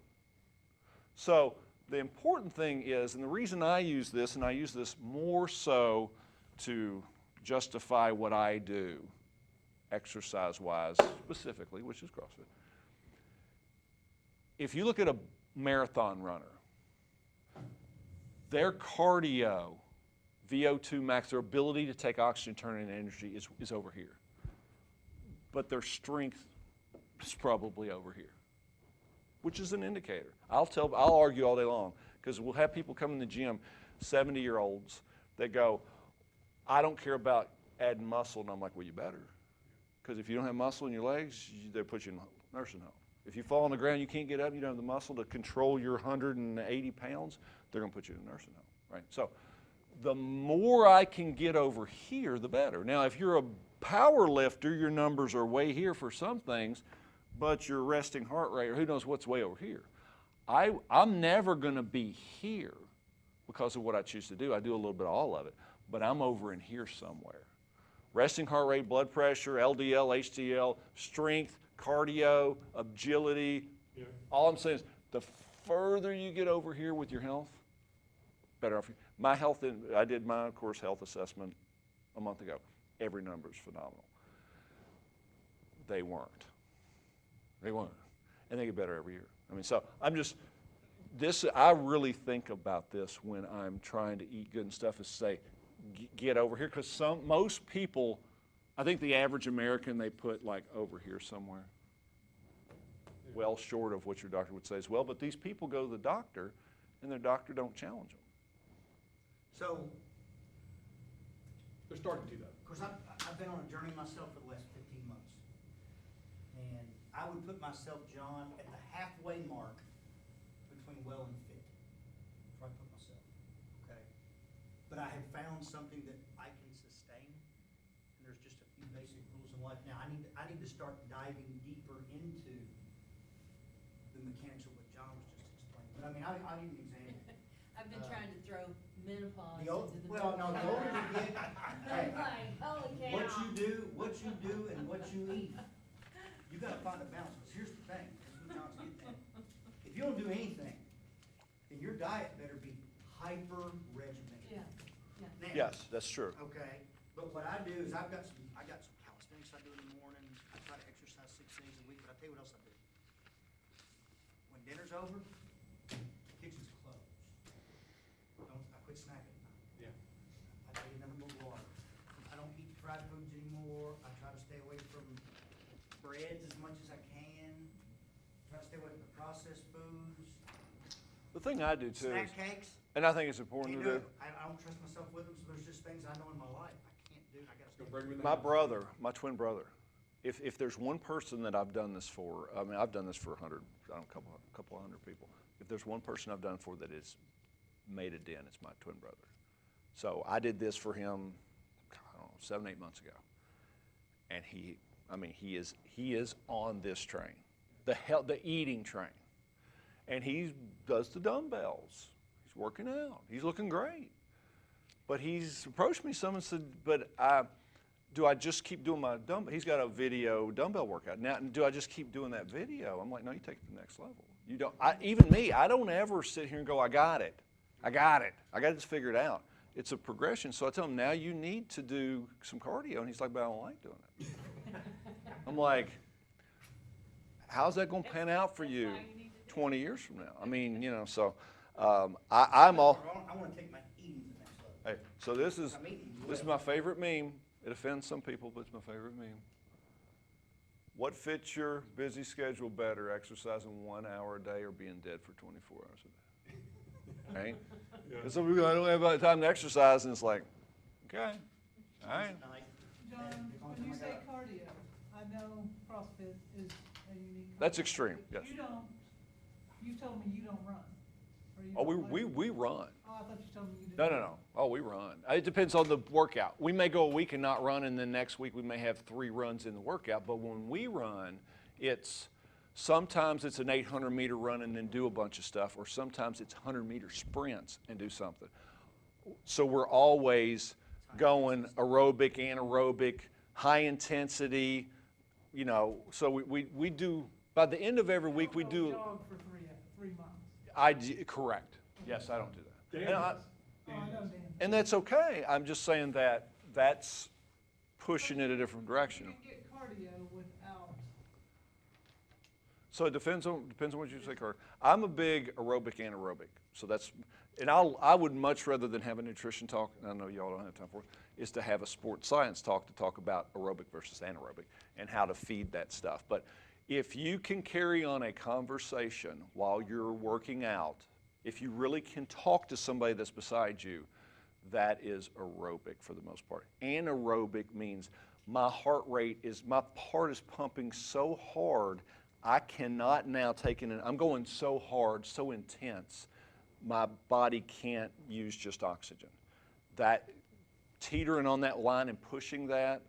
So the important thing is, and the reason I use this, and I use this more so to justify what I do, exercise-wise specifically, which is CrossFit. If you look at a marathon runner, their cardio, VO2 max, their ability to take oxygen, turn it into energy is over here. But their strength is probably over here, which is an indicator. I'll argue all day long, because we'll have people come in the gym, 70-year-olds, that go, I don't care about adding muscle. And I'm like, well, you better. Because if you don't have muscle in your legs, they put you in a nursing home. If you fall on the ground, you can't get up, you don't have the muscle to control your 180 pounds, they're going to put you in a nursing home, right? So the more I can get over here, the better. Now, if you're a power lifter, your numbers are way here for some things, but your resting heart rate, or who knows what's way over here. I'm never going to be here because of what I choose to do. I do a little bit of all of it, but I'm over in here somewhere. Resting heart rate, blood pressure, LDL, HDL, strength, cardio, agility. Yeah. All I'm saying is the further you get over here with your health, better off. My health, I did my, of course, health assessment a month ago. Every number is phenomenal. They weren't. They weren't. And they get better every year. I mean, so I'm just, I really think about this when I'm trying to eat good and stuff, is say, get over here, because most people, I think the average American, they put like over here somewhere. Well short of what your doctor would say as well, but these people go to the doctor and their doctor don't challenge them. So, They're starting to, though. of course, I've been on a journey myself for the last 15 months. And I would put myself, John, at the halfway mark between well and fit. That's where I put myself, okay? But I have found something that I can sustain, and there's just a few basic rules in life. Now, I need to start diving deeper into the mechanics of what John was just explaining. But I mean, I'll give you an example. I've been trying to throw menopause The old, into the well, no, the older you get, hey, I'm like, holy cow. what you do and what you eat, you gotta find a balance. Because here's the thing, here's what John's getting at. If you don't do anything, then your diet better be hyper regimented. Yeah, yeah. Now, Yes, that's true. okay, but what I do is I got some calisthenics I do in the morning. I try to exercise 6 days a week, but I tell you what else I do. When dinner's over, the kitchen's closed. I quit snacking at night. Yeah. I drink nothing but water. I don't eat fried foods anymore. I try to stay away from breads as much as I can. Try to stay away from the processed foods. The thing I do too, Snack cakes, and I think it's important can't to do do, it. I don't trust myself with them, so there's just things I know in my life I can't do. I gotta stay. Go bring them in the my house. brother, my twin brother, if there's one person that I've done this for, I mean, I've done this for 100, I don't know, a couple of hundred people. If there's one person I've done for that has made a dent, it's my twin brother. So I did this for him, I don't know, 7, 8 months ago. And he is on this train, the eating train. And he does the dumbbells. He's working out. He's looking great. But he's approached me some and said, do I just keep doing my dumbbell? He's got a video dumbbell workout. Now, do I just keep doing that video? I'm like, no, you take it to the next level. You don't, even me, I don't ever sit here and go, I got it. I got to just figure it out. It's a progression. So I tell him, now you need to do some cardio. And he's like, but I don't like doing it. I'm like, how's that going to pan out for you 20 years from now? I mean, you know, so I'm all. I wanna take my eating to the next level. Hey, so this is I'm eating my well. favorite meme. It offends some people, but it's my favorite meme. What fits your busy schedule better, exercising 1 hour a day or being dead for 24 hours a day? Right? Yeah. And some people go, I don't have time to exercise, and it's like, okay, all right. Night, John, they're gonna when you my say God. cardio, I know CrossFit is a unique. That's concept, extreme, but yes. You don't, you told me you don't run. Or you Oh, don't like- we run. Oh, I thought you told me you didn't. No. Oh, we run. It depends on the workout. We may go a week and not run, and then next week we may have 3 runs in the workout. But when we run, sometimes it's an 800-meter run and then do a bunch of stuff, or sometimes it's 100-meter sprints and do something. So we're always going aerobic, anaerobic, high intensity, you know. So we do, by the end of every week, we You do. don't jog for 3 months. Correct. Yes, I don't do that. Dan And I- does. Oh, I know, Dan. And that's okay. I'm just saying that that's pushing it a different direction. You can get cardio without, So it depends on what you say, Carter. I'm a big aerobic anaerobic. So I would much rather than have a nutrition talk, and I know y'all don't have time for it, is to have a sports science talk to talk about aerobic versus anaerobic and how to feed that stuff. But if you can carry on a conversation while you're working out, if you really can talk to somebody that's beside you, that is aerobic for the most part. Anaerobic means my heart is pumping so hard, I cannot now take it in. I'm going so hard, so intense, my body can't use just oxygen. That teetering on that line and pushing that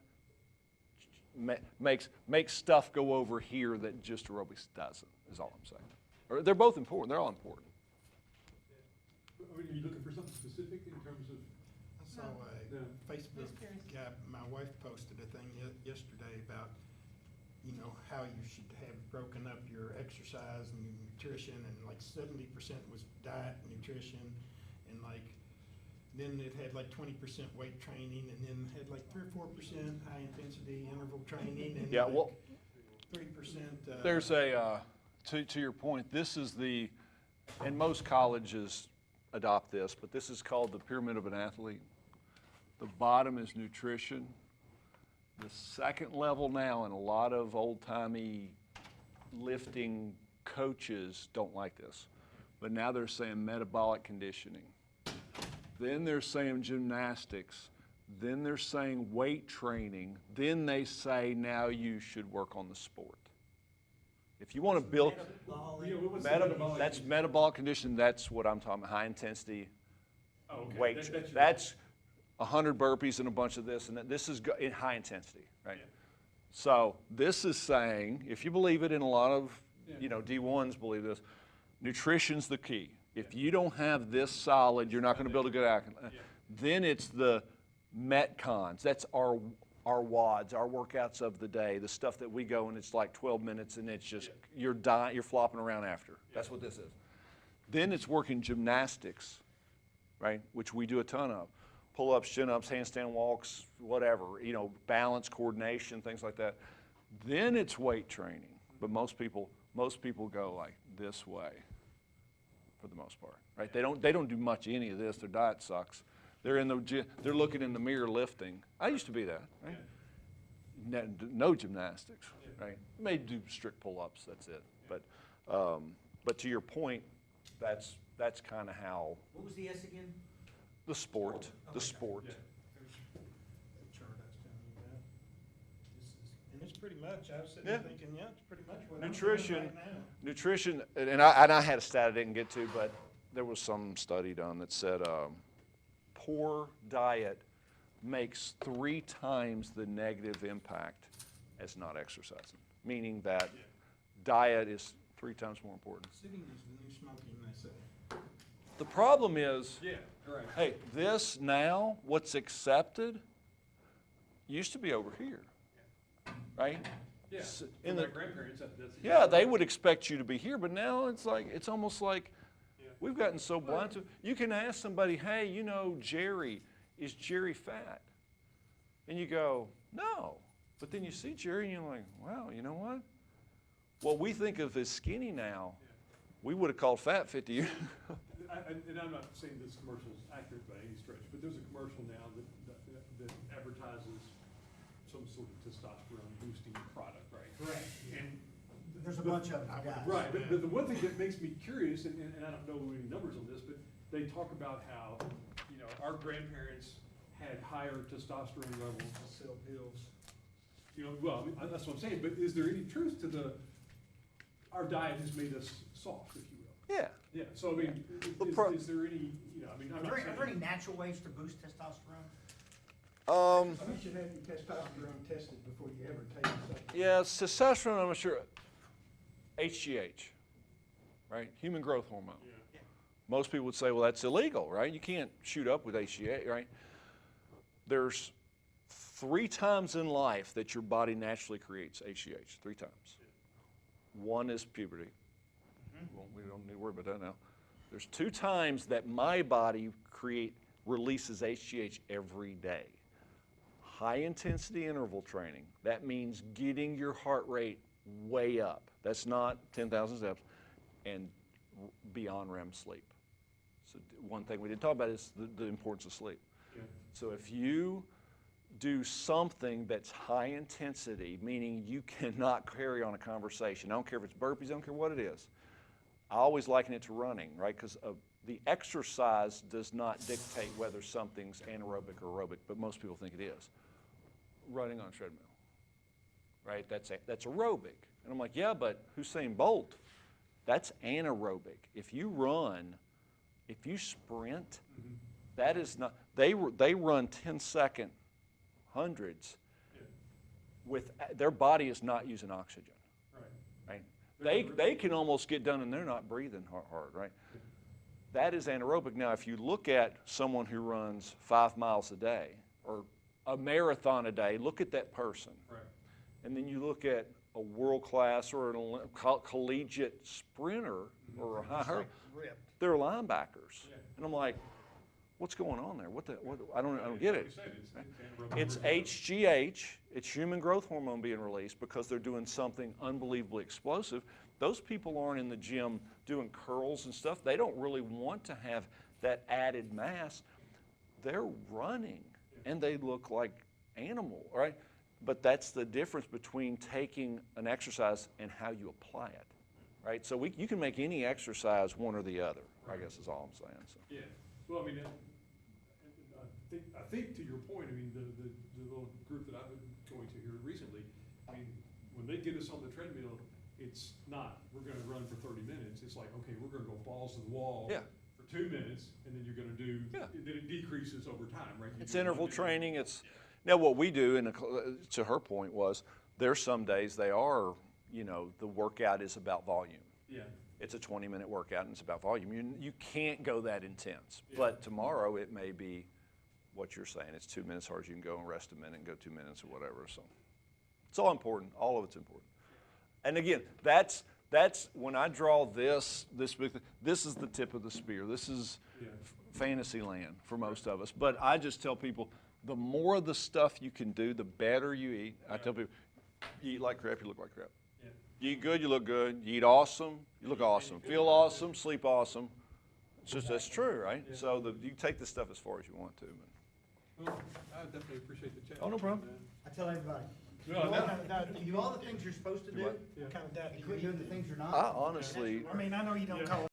makes stuff go over here that just aerobics doesn't, is all I'm saying. Or they're both important. They're all important. Are you looking for something specific in terms of? I saw a Yeah. Facebook Just curious. my wife posted a thing yesterday about, you know, how you should have broken up your exercise and your nutrition, and like 70% was diet and nutrition, and like, then it had like 20% weight training, and then had like 3 or 4% high intensity interval training, and Yeah, like well, 3%. there's to your point, this is and most colleges adopt this, but this is called the pyramid of an athlete. The bottom is nutrition. The second level now, and a lot of old-timey lifting coaches don't like this, but now they're saying metabolic conditioning. Then they're saying gymnastics. Then they're saying weight training. Then they say now you should work on the sport. If you want to build, Yeah, what's the metabolic that's condition? metabolic condition, that's what I'm talking about, high intensity Oh, okay. weight. That's your- That's 100 burpees and a bunch of this, and that. This is in high intensity, right? Yeah. So this is saying, if you believe it, and a lot of, Yeah. D1s believe this, nutrition's the key. If you don't have this solid, you're not going to build a good outcome. Yeah. Then it's the Metcons. That's our WODs, our workouts of the day, the stuff that we go and it's like 12 minutes and it's just, you're dying, you're flopping around after. That's what this is. Then it's working gymnastics, right, which we do a ton of. Pull-ups, chin-ups, handstand walks, whatever, balance, coordination, things like that. Then it's weight training. But most people go like this way for the most part, right? They don't do much of any of this. Their diet sucks. They're they're looking in the mirror lifting. I used to be that, right? No gymnastics, right? May do strict pull-ups, that's it. But to your point, that's kind of how What was the S again? the sport. That chart I was telling you about. And it's pretty much, I was sitting there Yeah. thinking, yeah, it's pretty much what I'm doing Nutrition, right now. nutrition, and I had a stat I didn't get to, but there was some study done that said poor diet makes 3 times the negative impact as not exercising, meaning that diet is 3 times more important. Sitting is the new smoking, they say. The problem is, Yeah, right. hey, this now, what's accepted, used to be over here, right? Yeah, S- for in my the- grandparents, that's. Yeah, they would expect you to be here, but now it's almost like Yeah. we've gotten so blind to. You can ask somebody, hey, Jerry, is Jerry fat? And you go, no. But then you see Jerry and you're like, wow, you know what? What we think of as skinny now, we would have called fat 50 years ago. And I'm not saying this commercial is accurate by any stretch, but there's a commercial now that advertises some sort of testosterone boosting product, right? Correct. And There's a bunch of them, guys. Right, but the one thing that makes me curious, and I don't know any numbers on this, but they talk about how, our grandparents had higher testosterone levels. Sell pills. You know, well, I mean, that's what I'm saying, but is there any truth to our diet has made us soft, if you will? Yeah. Yeah, so I mean, is there any, you know, I mean, I'm not Are there any saying. natural ways to boost testosterone? You should have your testosterone tested before you ever take something. Yeah, testosterone, I'm not sure. HGH, right? Human growth hormone. Yeah. Most people would say, well, that's illegal, right? You can't shoot up with HGH, right? There's 3 times in life that your body naturally creates HGH, 3 times. One is puberty. Well, we don't need to worry about that now. There's 2 times that my body releases HGH every day. High intensity interval training. That means getting your heart rate way up. That's not 10,000 steps, and beyond REM sleep. So one thing we didn't talk about is the importance of sleep. Yeah. So if you do something that's high intensity, meaning you cannot carry on a conversation, I don't care if it's burpees, I don't care what it is. I always liken it to running, right? Because the exercise does not dictate whether something's anaerobic or aerobic, but most people think it is. Running on a treadmill, right? That's aerobic. And I'm like, yeah, but Usain Bolt, that's anaerobic. If you run, if you sprint, that is not, they run 10-second hundreds with, their body is not using oxygen, Right. right? They can almost get done and they're not breathing hard, right? That is anaerobic. Now, if you look at someone who runs 5 miles a day or a marathon a day, look at that person. Right. And then you look at a world-class or a collegiate sprinter or a high It's hurdle, like ripped. they're linebackers. Yeah. And I'm like, what's going on there? What I don't get Like it. you said, anaerobic. It's HGH, it's human growth hormone being released because they're doing something unbelievably explosive. Those people aren't in the gym doing curls and stuff. They don't really want to have that added mass. They're running and they look like animal, right? But that's the difference between taking an exercise and how you apply it, right? So you can make any exercise one or the other, I guess is all I'm saying. So. Yeah, well, I mean, I think to your point, I mean, the little group that I've been going to here recently, I mean, when they get us on the treadmill, it's not, we're gonna run for 30 minutes, it's like, okay, we're gonna go balls to the wall Yeah. for 2 minutes, and then you're gonna do, Yeah. then it decreases over time, right? You It's do interval 1 minute. training. It's now what we do. To her point was, there's some days they are, the workout is about volume. Yeah, It's a 20-minute workout and it's about volume. You can't go that intense. Yeah. But tomorrow it may be what you're saying. It's 2 minutes hard as you can go and rest a minute and go 2 minutes or whatever. So it's all important. All of it's important. And again, that's when I draw this big thing, this is the tip of the spear. This is yeah, fantasy land for most of us. But I just tell people, the more of the stuff you can do, the better you eat. I tell people, you eat like crap, you look like crap. yeah. You eat good, you look good. You eat awesome, you look awesome. Feel awesome, sleep awesome. It's just, that's true, right? Yeah. So you can take this stuff as far as you want to. Well, I definitely appreciate the chat. Oh, no problem. I tell everybody, No, do no. all kind of diet- do all the things you're supposed to do, what? Yeah. What kind of diet and do quit you doing the eat? things you're not. I honestly, I mean, I know you don't Yeah. call it